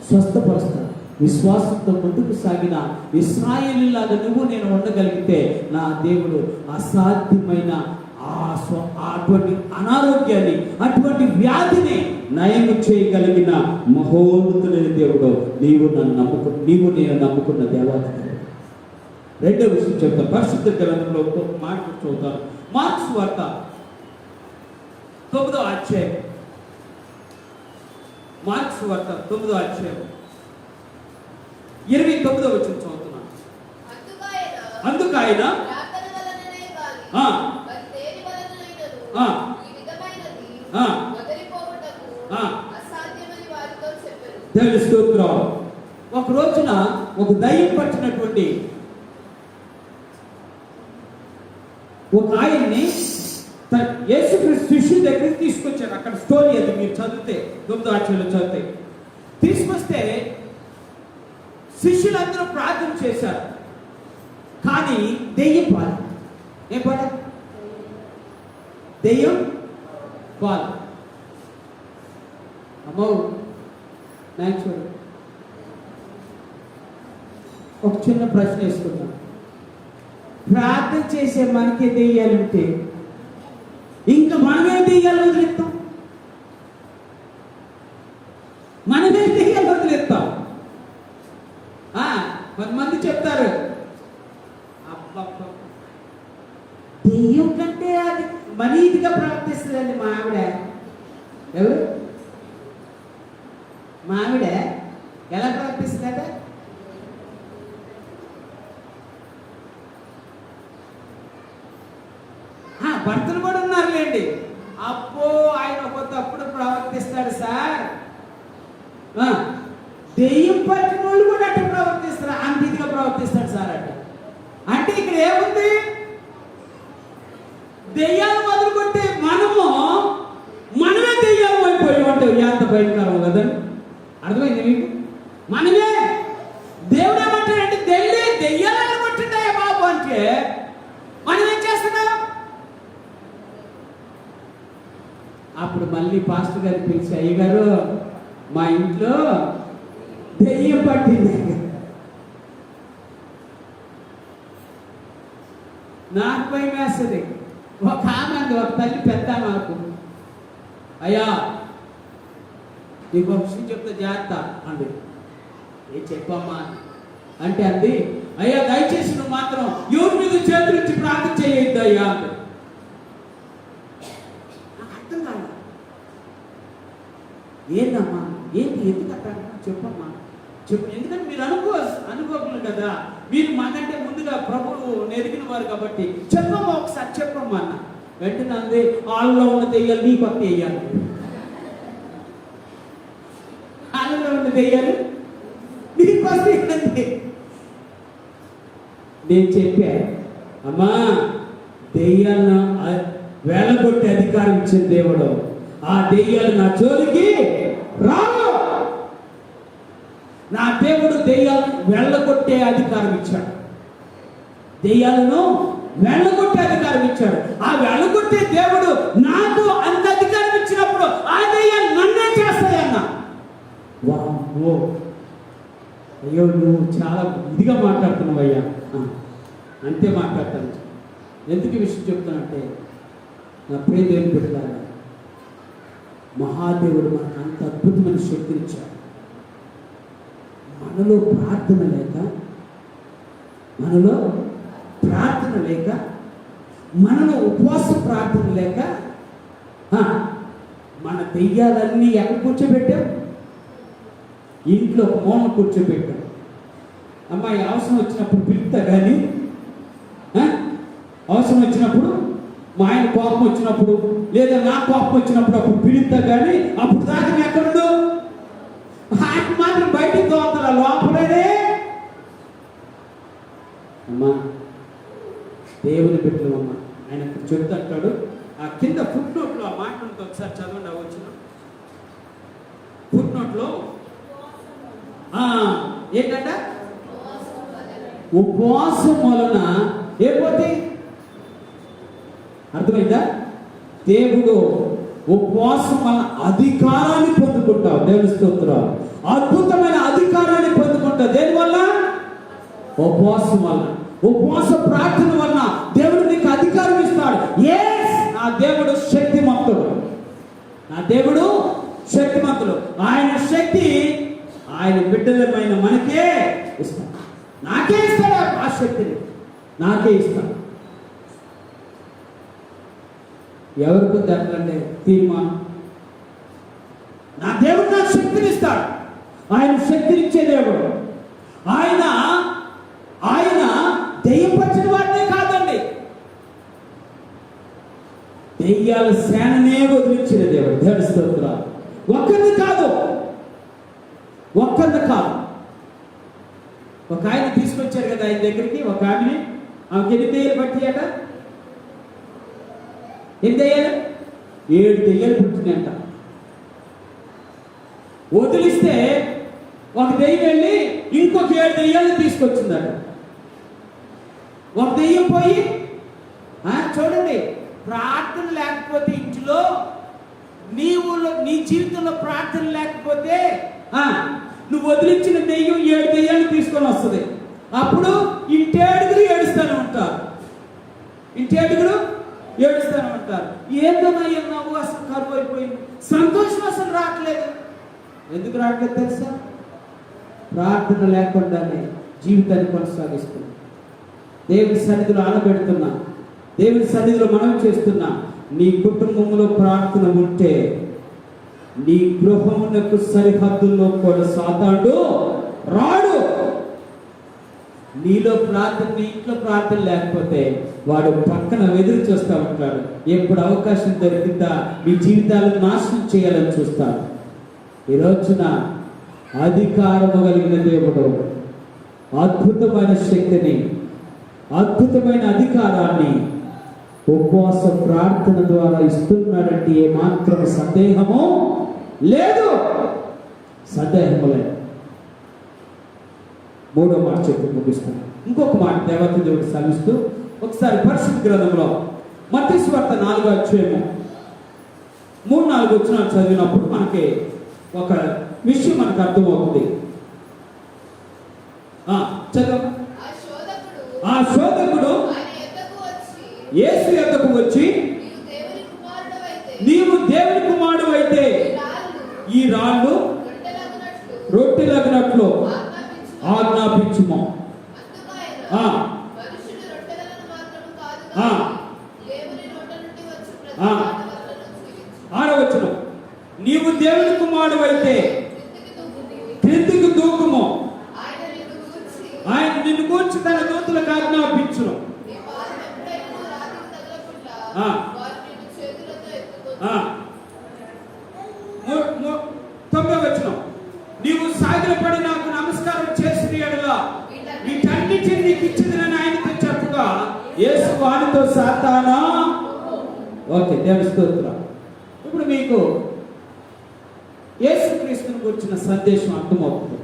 స్వస్థపరుస్తాడు. విశ్వాసంతో ముందుకు సాగిన ఇశ్రాయేలులాగా నేను ఉండగలిగితే నా దేవుడు అసాధ్యమైన అటువంటి అనారోగ్యాన్ని, అటువంటి వ్యాధిని నయం చేయగలిగిన మహోన్నతులైన దేవుడు నీవు నేను నమ్ముకున్న దేవత. రెండో విషయం చెప్తాను. పరిశుద్ధ గ్రంథంలో ఒక మాట చదువుతాను. మార్క్స్ వార్త 9వ అధ్యాయం. మార్క్స్ వార్త 9వ అధ్యాయం 29వ వచనం చదువుతున్నాను. అందుకు ఆయన దేవుని స్తోత్రం. ఒక రోజున ఒక దయ్యం పట్టినటువంటి ఒక ఆయన్ని యేసుక్రీస్తు శిష్యుల దగ్గరికి తీసుకొచ్చారు. అక్కడ స్టోరీ అది మీరు చదివితే 9వ అధ్యాయంలో చదివితే, తీసుకొస్తే శిష్యులందరూ ప్రార్థన చేశారు, కానీ దెయ్యం పాలు. ఏం పాట? దెయ్యం పాలు. అమ్మో, నేను చూడు, ఒక చిన్న ప్రశ్న వేసుకున్నాను. ప్రార్థన చేసే మనకే దెయ్యాలుంటే ఇంకా మనమే దెయ్యాలు వదిలేస్తాం, మనమే దెయ్యాలు వదిలేస్తాం. కొంతమంది చెప్తారు, దెయ్యం కంటే అది మనీతిగా ప్రవర్తిస్తుందండి మా ఆవిడ. ఎవరు? మా ఆవిడ ఎలా ప్రవర్తిస్తుందట? భర్తలు కూడా ఉన్నారులేండి. అప్పో, ఆయన తప్పుడు ప్రవర్తిస్తాడు సార్. దెయ్యం పట్టిన వాళ్ళు కూడా అట్లా ప్రవర్తిస్తారు, అంత ఇదిగా ప్రవర్తిస్తాడు సార్ అట. అంటే ఇక్కడ ఏముంది? దెయ్యాలు మొదలుకొట్టే మనమే దెయ్యాలు అయిపోయి ఉంటాం. ఎంత భయంకరం కదండి. అర్థమైంది మీకు? మనమే. దేవుడు ఏమంటాడంటే దెయ్యాలను కొట్టింటాయా బాబు అంటే మనం ఏం చేస్తున్నాం? అప్పుడు మళ్ళీ పాస్టర్ గారిని పిలిచి, అయ్యగారు మా ఇంట్లో దెయ్యం పట్టింది. నాకు భయం వేస్తుంది. ఒక ఆమె అంది, ఒక తల్లి పెద్ద నాకు, అయ్యా నీకు ఒక విషయం చెప్తే జాగ్రత్త అంది. ఏ చెప్పమ్మా అంటే అంది, అయ్యా దయచేసి నువ్వు మాత్రం ఎవరి మీద చేతులు ఇచ్చి ప్రార్థన చేయొద్దు అయ్యా అంది. నాకు అర్థం కాదు. ఏంటమ్మా, ఏంటి, ఎందుకు అట్లా చెప్పమ్మా చెప్పు, ఎందుకంటే మీరు అనుకోగలరు కదా, మీరు మాకంటే ముందుగా ప్రభువు నెరిగిన వారు కాబట్టి చెప్పమ్మా ఒకసారి చెప్పమ్మా అన్న. వెంటనే అంది, వాళ్ళలో ఉన్న దెయ్యాలు నీ కొత్త వేయాలి, వాళ్ళలో ఉన్న దెయ్యాలు నీ కొత్త వేయాలి. నేను చెప్పా, అమ్మా దెయ్యాలను వేలగొట్టే అధికారం ఇచ్చిన దేవుడు, ఆ దెయ్యాలు నా జోలికి రావు. నా దేవుడు దెయ్యాలను వెళ్ళగొట్టే అధికారం ఇచ్చాడు, దెయ్యాలను వెళ్ళగొట్టే అధికారం ఇచ్చాడు. ఆ వెళ్ళగొట్టే దేవుడు నాకు అంత అధికారం ఇచ్చినప్పుడు ఆ దెయ్యాలు నన్నే చేస్తాయన్న. వామ్మో, అయ్యో నువ్వు చాలా ఇదిగా మాట్లాడుతున్నావు అయ్యా. అంతే మాట్లాడతాను. ఎందుకు ఈ విషయం చెప్తానంటే, నా ప్రియ దేవుని బిడ్డలారా, మహాదేవుడు మనకు అంత అద్భుతమైన శక్తిని ఇచ్చాడు. మనలో ప్రార్థన లేక, మనలో ఉపవాస ప్రార్థన లేక మన దెయ్యాలన్నీ ఎక్కడ కూర్చోబెట్టాం? ఇంట్లో ఒక మూల కూర్చోబెట్టాం. అమ్మాయి అవసరం వచ్చినప్పుడు పిలుస్తా కానీ, అవసరం వచ్చినప్పుడు మా ఆయన కోపం వచ్చినప్పుడు లేదా నా కోపం వచ్చినప్పుడు అప్పుడు పిలుస్తా కానీ, అప్పుడు దాకా ఎక్కడుండు ఆయన మాత్రం బయటికి తోలుతారా లోపలనే. అమ్మా దేవుని బిడ్డలు అమ్మ, ఆయన చెప్తాడు. ఆ కింద ఫుట్ నోట్లో ఆ మాట ఉంటుంది, ఒకసారి చదవండి. వచ్చిన ఫుట్ నోట్లో ఏంటంట, ఉపవాసం వలన ఏపోతే అర్థమైందా? దేవుడు ఉపవాసం వలన అధికారాన్ని పొందుకుంటావు. దేవుని స్తోత్రం. అద్భుతమైన అధికారాన్ని పొందుకుంటావు. దేనివల్ల? ఉపవాసం వలన. ఉపవాస ప్రార్థన వలన దేవుడు నీకు అధికారం ఇస్తాడు. నా దేవుడు శక్తిమంతుడు, నా దేవుడు శక్తిమంతుడు. ఆయన శక్తి ఆయన బిడ్డలమైన మనకే ఇస్తాడు. నాకే ఇస్తాడు ఆ శక్తిని, నాకే ఇస్తాడు. ఎవరికి అంటే తీర్మానం, నా దేవుడు నాకు శక్తిని ఇస్తాడు. ఆయన శక్తినిచ్చే దేవుడు. ఆయన దెయ్యం పట్టిన వాడినే కాదండి, దెయ్యాల సేననే వదిలించిన దేవుడు. దేవుని స్తోత్రం. ఒక్కరిని కాదు. ఒక ఆయన తీసుకొచ్చారు కదా ఆయన దగ్గరికి, ఒక ఆమెని. ఆమెకి ఎన్ని దెయ్యాలు పట్టియాట? ఎన్ని దెయ్యాలు? 7 దెయ్యాలు పుట్టినాయంట. వదిలిస్తే ఒక దెయ్యం వెళ్ళి ఇంకొక 7 దెయ్యాలు తీసుకొచ్చిందట. ఒక దెయ్యం పోయి, చూడండి, ప్రార్థన లేకపోతే ఇంట్లో నీ జీవితంలో ప్రార్థన లేకపోతే నువ్వు వదిలించిన దెయ్యం 7 దెయ్యాలు తీసుకొని వస్తుంది. అప్పుడు ఇంటేడుగురు ఏడుస్తూనే ఉంటారు. ఏందన్నా అసలు కరువు అయిపోయింది, సంతోషం అసలు రావట్లేదు. ఎందుకు రావట్లేదు తెలుసా? ప్రార్థన లేకుండానే జీవితాన్ని కొనసాగిస్తున్నా, దేవుని సన్నిధిలో ఆనబెడుతున్నా, దేవుని సన్నిధిలో మనం చేస్తున్నా. నీ కుటుంబంలో ప్రార్థన ఉంటే నీ గృహమునకు సరిహద్దుల్లో కూడా సాతానుడు రాడు. నీలో ప్రార్థన, నీ ఇంట్లో ప్రార్థన లేకపోతే వాడు పక్కన ఎదురు చూస్తూ ఉంటాడు. ఎప్పుడు అవకాశం దొరికిందా మీ జీవితాలను నాశనం చేయాలని చూస్తాడు. ఈ రోజున అధికారము కలిగిన దేవుడు అద్భుతమైన శక్తిని, అద్భుతమైన అధికారాన్ని ఉపవాస ప్రార్థన ద్వారా ఇస్తున్నాడంటే ఏమాత్రం సందేహము లేదు. మూడో మాట చెప్పి ముగిస్తాను. ఇంకొక మాట దేవత దేవుడు శ్రమిస్తూ ఒకసారి పరిశుద్ధ గ్రంథంలో మత్తయి సువార్త 4వ అధ్యాయము 3-4 వచనాలు చదివినప్పుడు మనకి ఒక విషయం మనకు అర్థమవుతుంది. చదువు. ఆ శోధకుడు యేసు యొద్దకు వచ్చి, నీవు దేవుని కుమారుడు అయితే ఈ రాళ్ళు రొట్టెలగునట్లు ఆజ్ఞాపించుము. 6వ వచనం, నీవు దేవుని కుమారుడు అయితే క్రిందికి సాగిలపడి నాకు నమస్కారం చేసిన యెడల వీటన్నిటిని నీకు ఇచ్చేదనని ఆయనతో చెప్పగా యేసు వానితో సాతానా, ఓకే దేవుని స్తోత్రం. ఇప్పుడు మీకు యేసుక్రీస్తుని గురించిన సందేశం అర్థమవుతుంది.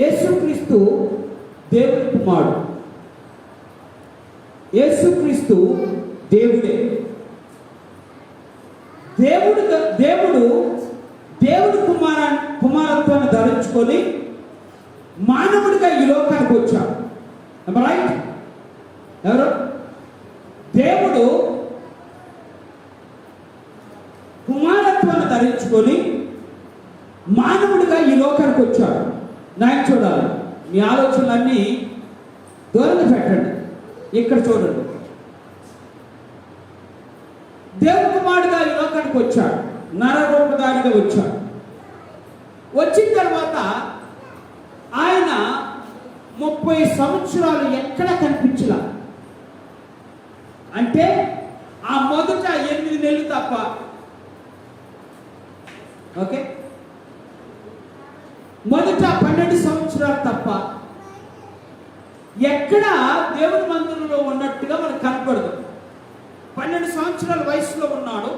యేసుక్రీస్తు దేవుని కుమారుడు, యేసుక్రీస్తు దేవుడే. దేవుడు దేవుడి కుమారత్వాన్ని ధరించుకొని మానవుడిగా ఈ లోకానికి వచ్చాడు. రైట్? ఎవరు? దేవుడు కుమారత్వాన్ని ధరించుకొని మానవుడిగా ఈ లోకానికి వచ్చాడు. నాయన చూడాలి, మీ ఆలోచనలన్నీ దూరంగా పెట్టండి, ఇక్కడ చూడండి. దేవుని కుమారుడిగా ఈ లోకానికి వచ్చాడు, నరరూపధారిగా వచ్చాడు. వచ్చిన తర్వాత ఆయన 30 సంవత్సరాలు ఎక్కడ కనిపించలా. అంటే ఆ మొదట 8 నెలలు తప్ప. ఓకే, మొదట 12 సంవత్సరాలు తప్ప ఎక్కడ దేవుని మందిరంలో ఉన్నట్టుగా మనకు కనపడదు. 12 సంవత్సరాల వయసులో ఉన్నాడు.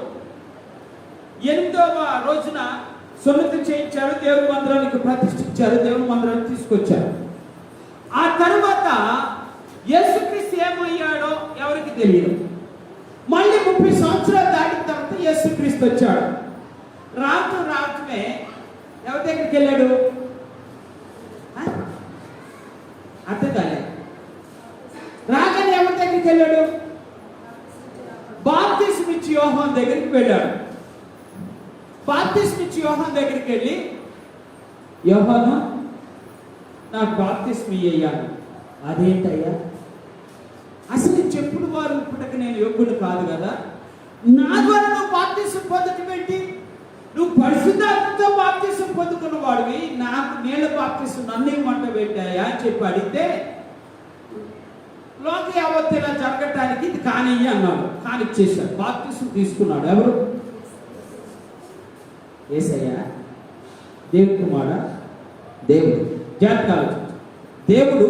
8వ రోజున సున్నతి చేయించారు, దేవుని మందిరానికి ప్రతిష్ఠించారు, దేవుని మందిరానికి తీసుకొచ్చారు. ఆ తర్వాత యేసుక్రీస్తు ఏమయ్యాడో ఎవరికి తెలియదు. మళ్ళీ 30 సంవత్సరాలు దాటిన తర్వాత యేసుక్రీస్తు వచ్చాడు. రావటమే ఎవరి దగ్గరికి వెళ్ళాడు? అర్థం కాలే. రాగానే ఎవరి దగ్గరికి వెళ్ళాడు? బాప్తిస్మం ఇచ్చి యోహాను దగ్గరికి వెళ్ళాడు. బాప్తిస్మం ఇచ్చి యోహాను దగ్గరికి వెళ్ళి, యోహాను నాకు బాప్తిస్మం ఇయ్యాను. అదేంటయ్యా, అసలు చెప్పుడు వారు ఇప్పటికి నేను యోగ్యుడు కాదు కదా, నా ద్వారా నువ్వు బాప్తిస్మం పొందటం ఏంటి? నువ్వు పరిశుద్ధాత్మతో బాప్తిస్మం పొందుకున్న వాడివి, నాకు నీళ్ళ బాప్తిస్మం నన్ను మంట పెట్టాయా అని చెప్పి అడిగితే, లోక యావత్తు ఇలా జరగటానికి ఇది కానియ్యి అన్నాడు. కానిచ్చేశాడు, బాప్తిస్మం తీసుకున్నాడు. ఎవరు? యేసయ్య దేవుని కుమారుడా? దేవుడు. జాతకాలు దేవుడు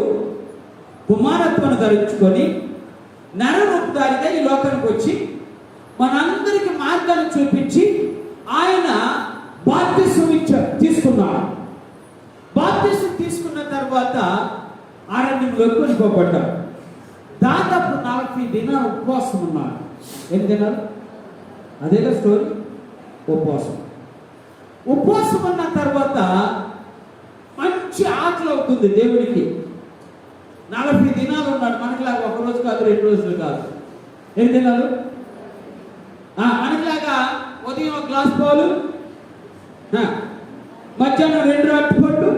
కుమారత్వాన్ని ధరించుకొని నరరూపధారిగా ఈ లోకానికి వచ్చి మనందరికి మార్గాన్ని చూపించి ఆయన బాప్తిస్మం తీసుకున్నాడు. బాప్తిస్మం తీసుకున్న తర్వాత అరణ్యంలోకి వెళ్ళిపోబడ్డాడు. దాదాపు 40 దినాలు ఉపవాసం ఉన్నాడు. ఎన్ని దినాలు? అదేగా స్టోరీ. ఉపవాసం ఉన్న తర్వాత మంచి ఆకలి అవుతుంది దేవుడికి. 40 దినాలు ఉన్నాడు. మనకిలాగా 1 రోజు కాదు, 2 రోజులు కాదు. ఎన్ని దినాలు? మనకిలాగా ఉదయం 1 గ్లాస్ పాలు, మధ్యాహ్నం 2 అరటిపండు,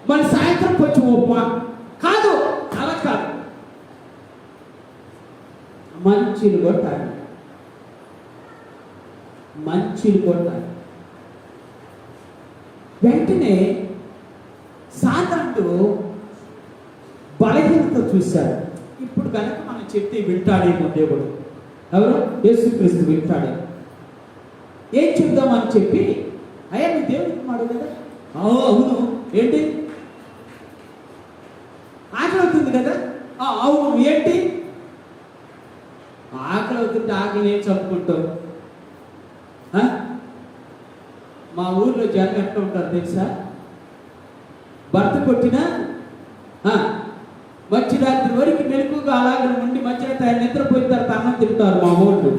మళ్ళీ సాయంత్రం కొంచెం ఉప్మా కాదు. అలా కాదు, మంచిని కొట్టాలి. వెంటనే సాతానుడు బలహీనత చూశాడు. ఇప్పుడు కనుక మనం చెప్తే వింటాడేమో దేవుడు. ఎవరు? యేసుక్రీస్తు వింటాడే. ఏం చెప్దామని చెప్పి, అయ్యా నువ్వు దేవుడికి మాట కదా. అవును. ఏంటి? ఆకలి అవుతుంది కదా. అవును. ఏంటి? ఆకలి అవుతుంటే ఆకలి ఏం చంపుకుంటావు? మా ఊర్లో జనం ఎట్లా ఉంటారు తెలుసా? భర్త కొట్టినా మధ్యరాత్రి వరకు మెలుకుగా అలాగే ఉండి మధ్యరాత్రి ఆయన నిద్రపోయిన తర్వాత అన్నం తింటారు మా ఊళ్ళు.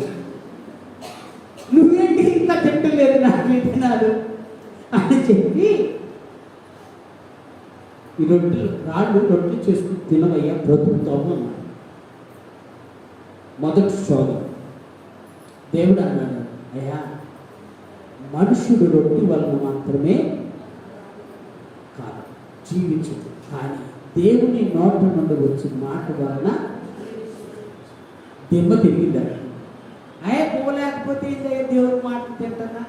నువ్వేంటి ఇంకా తింటలేదు, నాకు తినాలి అని చెప్పి ఈ రొట్టెలు చేసుకుని తినవయ్యా, బ్రతుకుతాము అన్నాడు. మొదటి శోధన. దేవుడు అన్నాడు, అయ్యా మనుషుడు రొట్టె వలన మాత్రమే కాదు జీవించదు, కానీ దేవుని నోట నుండి వచ్చిన మాట వలన దెబ్బ తిరిగిందాడు. అయ్యా పోలేకపోతే దేవుని మాట తింటున్నా.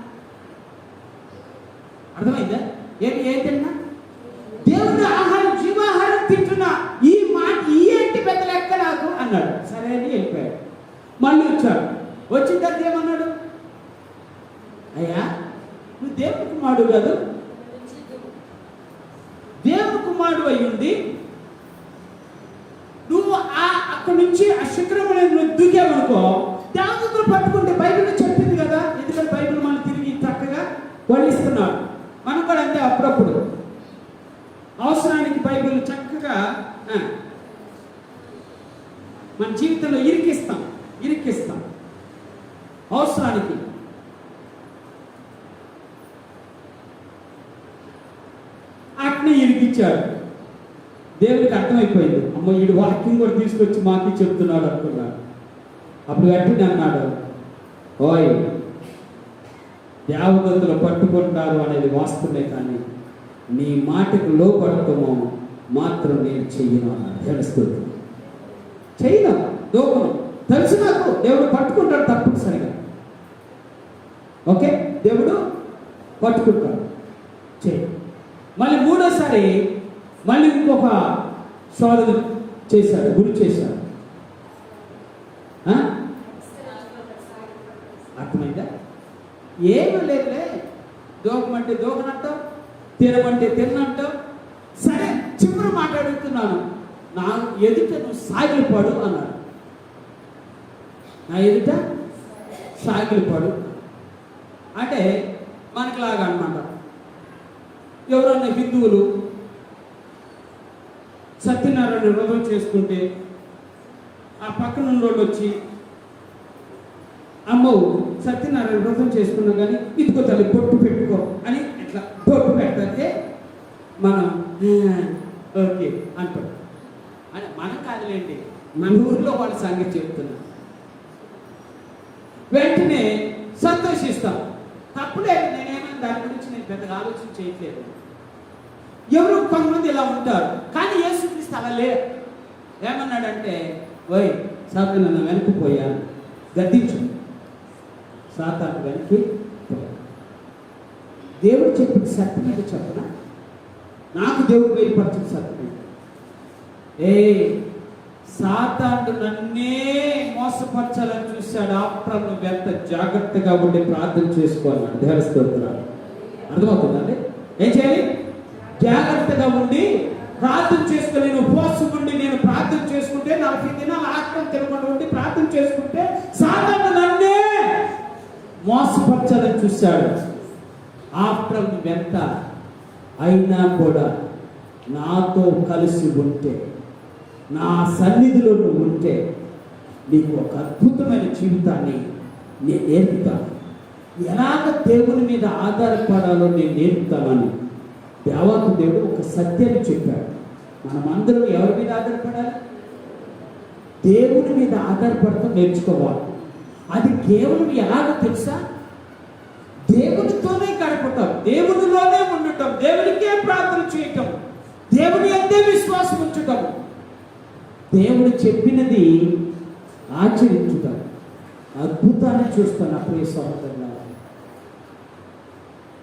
అర్థమైందా? ఏం తిన్నా? దేవుని ఆహారం, జీవాహారం తింటున్నా. ఈ మాట ఈ ఏంటి పెద్ద లెక్క నాకు అన్నాడు. సరే అని వెళ్ళిపోయాడు. మళ్ళీ వచ్చాడు. వచ్చిన తర్వాత ఏమన్నాడు? అయ్యా నువ్వు దేవుని కుమారుడు కాదు, కుమారుడు అయి ఉండి నువ్వు అక్కడి నుంచి ఆ శిఖరం నువ్వు దూకావనుకో, దేవదూతలు పట్టుకుంటే బైబిల్లో చెప్పింది కదా. ఎందుకంటే బైబిల్ మనం తిరిగి చక్కగా వల్లిస్తున్నాడు. మనం కూడా అంతే, అప్పుడప్పుడు అవసరానికి బైబిల్ చక్కగా మన జీవితంలో ఇరికిస్తాం అవసరానికి. అట్నే ఇరికిచ్చాడు. దేవుడికి అర్థమైపోయింది, అమ్మ వీడు వాక్యం కూడా తీసుకొచ్చి మాకి చెప్తున్నాడు అనుకున్నాడు. అప్పుడు గట్టిని అన్నాడు, ఓయ్ దేవదూతలు పట్టుకుంటారు అనేది వాస్తవమే, కానీ నీ మాటకు లోపడటమో మాత్రం నేను చెయ్యను అన్నాడు. తెలుస్తుంది, చెయ్యను, దూకను, తెలుసు నాకు దేవుడు పట్టుకుంటాడు తప్పనిసరిగా. ఓకే, దేవుడు పట్టుకుంటాడు, చెయ్యి. మళ్ళీ మూడోసారి మళ్ళీ ఇంకొక శోధన చేశాడు, గురి చేశాడు. అర్థమైందా? ఏమీ లేదులే, దూకమంటే దూకనంటావు, తినమంటే తిన్నంటావు. సరే, చివరి మాట అడుగుతున్నాను, నా ఎదుట నువ్వు సాగిలిపడు అన్నాడు. నా ఎదుట సాగిలిపడు అంటే మనకిలాగా అన్నమాట. ఎవరన్నా హిందువులు సత్యనారాయణ వ్రతం చేసుకుంటే ఆ పక్కన ఉన్నోళ్ళు వచ్చి, అమ్మవు సత్యనారాయణ వ్రతం చేసుకున్నా కానీ ఇదిగో తల్లి పొట్టు పెట్టుకో అని ఇట్లా పొట్టు పెడితే మనం ఓకే అంటాం. అని మనం కాదులేండి, మన ఊరిలో వాళ్ళ సంగతి చెప్తున్నా. వెంటనే సంతోషిస్తాం, తప్పులే. నేనేమైనా దాని గురించి నేను పెద్దగా ఆలోచన చేయట్లేదు. ఎవరు కొంతమంది ఇలా ఉంటారు, కానీ యేసుక్రీస్తు అలా లేరు. ఏమన్నాడంటే, ఓయ్ సాతాను నన్ను వెనక్కిపోయాను, గద్దించు. సాతాను వెనక్కి దేవుడు చెప్పిన సత్యం మీద చెప్పనా? నాకు దేవుడు బయలుపరిచిన సత్యం. సాతాను నన్నే మోసపరచాలని చూశాడు. ఆఫ్టర్ నువ్వు ఎంత జాగ్రత్తగా ఉండి ప్రార్థన చేసుకోవాలన్నాడు. దేవుని స్తోత్రాలు. అర్థమవుతుందండి? ఏం చేయాలి? జాగ్రత్తగా ఉండి ప్రార్థన చేసుకుని, నేను ఉపవాసం ఉండి నేను ప్రార్థన చేసుకుంటే 40 దినాలు ఆత్మ తినకుండా ఉండి ప్రార్థన చేసుకుంటే సాతాను నన్నే మోసపరచాలని చూశాడు. ఆఫ్టర్ నువ్వెంత అయినా కూడా నాతో కలిసి ఉంటే, నా సన్నిధిలో నువ్వు ఉంటే నీకు ఒక అద్భుతమైన జీవితాన్ని నేను నేర్పుతాను. ఎలాగ దేవుని మీద ఆధారపడాలో నేను నేర్పుతానని దేవాకు దేవుడు ఒక సత్యాన్ని చెప్పాడు. మనమందరం ఎవరి మీద ఆధారపడాలి? దేవుని మీద ఆధారపడటం నేర్చుకోవాలి. అది కేవలం ఎలాగో తెలుసా? దేవునితోనే గడపటం, దేవునిలోనే ఉండటం, దేవునికే ప్రార్థన చేయటం, దేవుని అంతే విశ్వాసం ఉంచటం, దేవుడు చెప్పినది ఆచరించుతాం, అద్భుతాన్ని చూస్తాను. ప్రియ సహోదరులారా,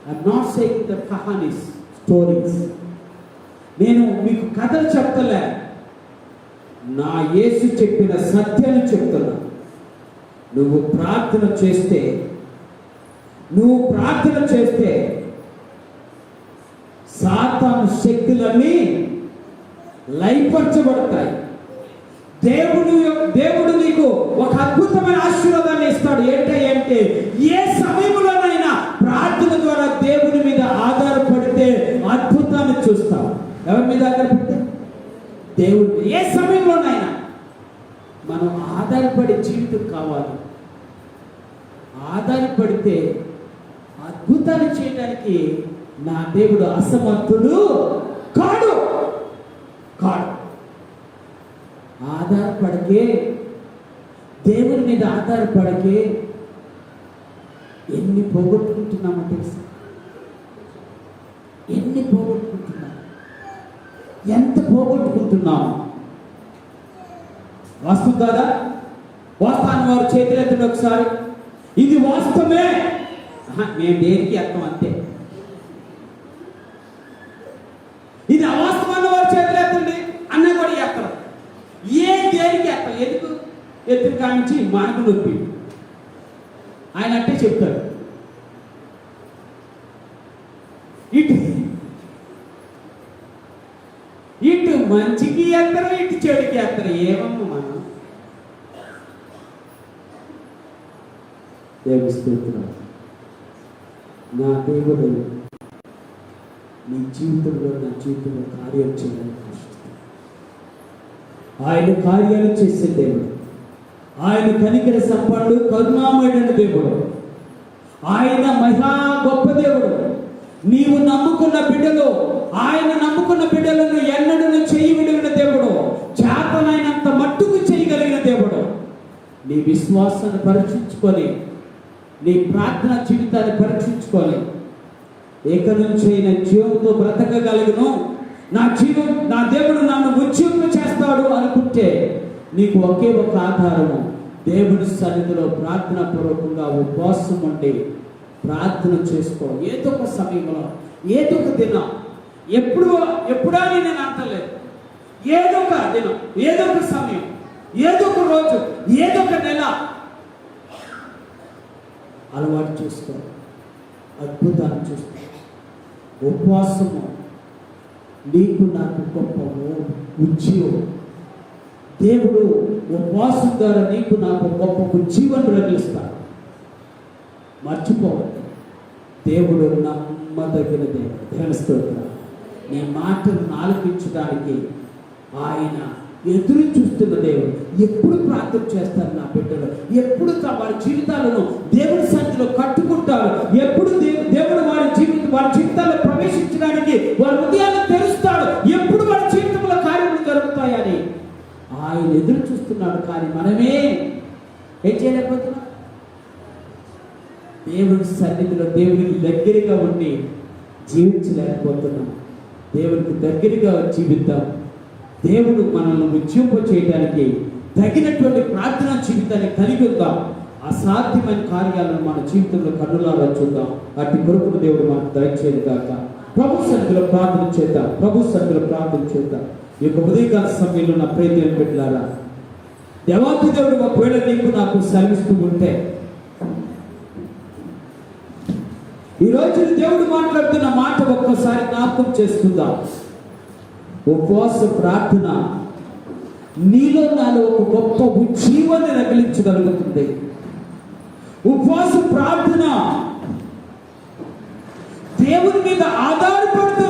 I'm not saying the kahanis, stories. నేను మీకు కథలు చెప్తలే, నా యేసు చెప్పిన సత్యాన్ని చెప్తున్నా. నువ్వు ప్రార్థన చేస్తే సాతాను శక్తులన్నీ లయపరచబడతాయి. దేవుడు నీకు ఒక అద్భుతమైన ఆశీర్వాదాన్ని ఇస్తాడు. ఏంటంటే, ఏ సమయంలోనైనా ప్రార్థన ద్వారా దేవుని మీద ఆధారపడితే అద్భుతాన్ని చూస్తాం. ఎవరి మీద ఆధారపడితే? దేవుడి మీద. ఏ సమయంలోనైనా మనం ఆధారపడే జీవితం కావాలి. ఆధారపడితే అద్భుతాన్ని చేయడానికి నా దేవుడు అసమర్థుడు కాడు. ఆధారపడకే, దేవుని మీద ఆధారపడకే ఎన్ని పోగొట్టుకుంటున్నామో తెలుసా? ఎన్ని పోగొట్టుకుంటున్నాం, ఎంత పోగొట్టుకుంటున్నాము. వాస్తవం కాదా? వాస్తవాన్ని వారు చేతులెత్తండి ఒకసారి. ఇది వాస్తవమే. మేము దేనికి అర్థం అంతే. ఇది అవాస్తవాన్ని వారు చేతులెత్తండి అన్న కూడా ఎత్తడం. ఏ దేనికి ఎత్తం? ఎందుకు ఎత్తులు కానించి మనకు నొప్పి. ఆయన అంటే చెప్తాడు. మంచికి ఎత్తరు, ఇటు చెడుకి ఎత్తరు. ఏమమ్మా మనం దేవస్తున్నా నా దేవుడు నీ జీవితంలో, నా జీవితంలో కార్యం చేయాలని ఆశిస్తాను. ఆయన కార్యాలు చేసే దేవుడు, ఆయన కనికర సంపన్నుడు, కరుణామయుడైన దేవుడు, ఆయన మహా గొప్ప దేవుడు. నీవు నమ్ముకున్న బిడ్డలు, ఆయన నమ్ముకున్న బిడ్డలను ఎన్నడూ చేయగలిగిన దేవుడు, చేతనైనంత మట్టుకు చేయగలిగిన దేవుడు. నీ విశ్వాసాన్ని పరీక్షించుకొని, నీ ప్రార్థన జీవితాన్ని పరీక్షించుకొని, ఏక నుంచి అయిన జీవంతో బ్రతకగలను, నా దేవుడు నన్ను ఉజ్జీవం చేస్తాడు అనుకుంటే నీకు ఒకే ఒక ఆధారము, దేవుడి సన్నిధిలో ప్రార్థన పూర్వకంగా ఉపవాసం ఉండి ప్రార్థన చేసుకో. ఏదో ఒక సమయంలో, ఏదో ఒక దినం, ఎప్పుడా నేను అంటలేదు, ఏదో ఒక దినం, ఏదో ఒక సమయం, ఏదో ఒక రోజు, ఏదో ఒక నెల అలవాటు చేసుకో. అద్భుతాన్ని చూసుకో. ఉపవాసము నీకు నాకు గొప్ప ఉజ్జీవం. దేవుడు ఉపవాసం ద్వారా నీకు నాకు గొప్ప ఉజ్జీవాన్ని రగిలిస్తాడు. మర్చిపోవద్దు, దేవుడు నమ్మదగిన దేవుడు. తెలుస్తుంది నీ మాటను ఆలకించడానికి ఆయన ఎదురు చూస్తున్న దేవుడు. ఎప్పుడు ప్రార్థన చేస్తారు నా బిడ్డలు, ఎప్పుడు వారి జీవితాలను దేవుడి సన్నిధిలో కట్టుకుంటారు, ఎప్పుడు దేవుడు వారి జీవితాల్లో ప్రవేశించడానికి వారి హృదయాన్ని తెరుస్తాడు, ఎప్పుడు వారి జీవితంలో కార్యములు జరుగుతాయని ఆయన ఎదురు చూస్తున్నాడు. కానీ మనమే ఏం చేయలేకపోతున్నాం. దేవుడి సన్నిధిలో దేవుడికి దగ్గరగా ఉండి జీవించలేకపోతున్నాం. దేవుడికి దగ్గరగా జీవిద్దాం. దేవుడు మనల్ని ఉజ్జీంప చేయడానికి తగినటువంటి ప్రార్థనా జీవితాన్ని కలిగి ఉందాం. అసాధ్యమైన కార్యాలను మన జీవితంలో కన్నులారా చూద్దాం. అట్టి కొరకు దేవుడు మనకు దయచేయను గాక. ప్రభు సన్నిధిలో ప్రార్థన చేద్దాం. ప్రభు సన్నిధిలో ప్రార్థన చేద్దాం. ఈ యొక్క ఉదయకాల సమయంలో నా ప్రయత్నం పెట్టారా, దేవాతి దేవుడు ఒకవేళ నీకు నాకు సెలవిస్తూ ఉంటే, ఈరోజు దేవుడు మాట్లాడుతున్న మాట ఒక్కసారి జ్ఞాపకం చేసుకుందాం. ఉపవాస ప్రార్థన నీలో నాలో ఒక గొప్ప ఉజ్జీవాన్ని రగిలించగలుగుతుంది. ఉపవాస ప్రార్థన దేవుని మీద ఆధారపడుతూ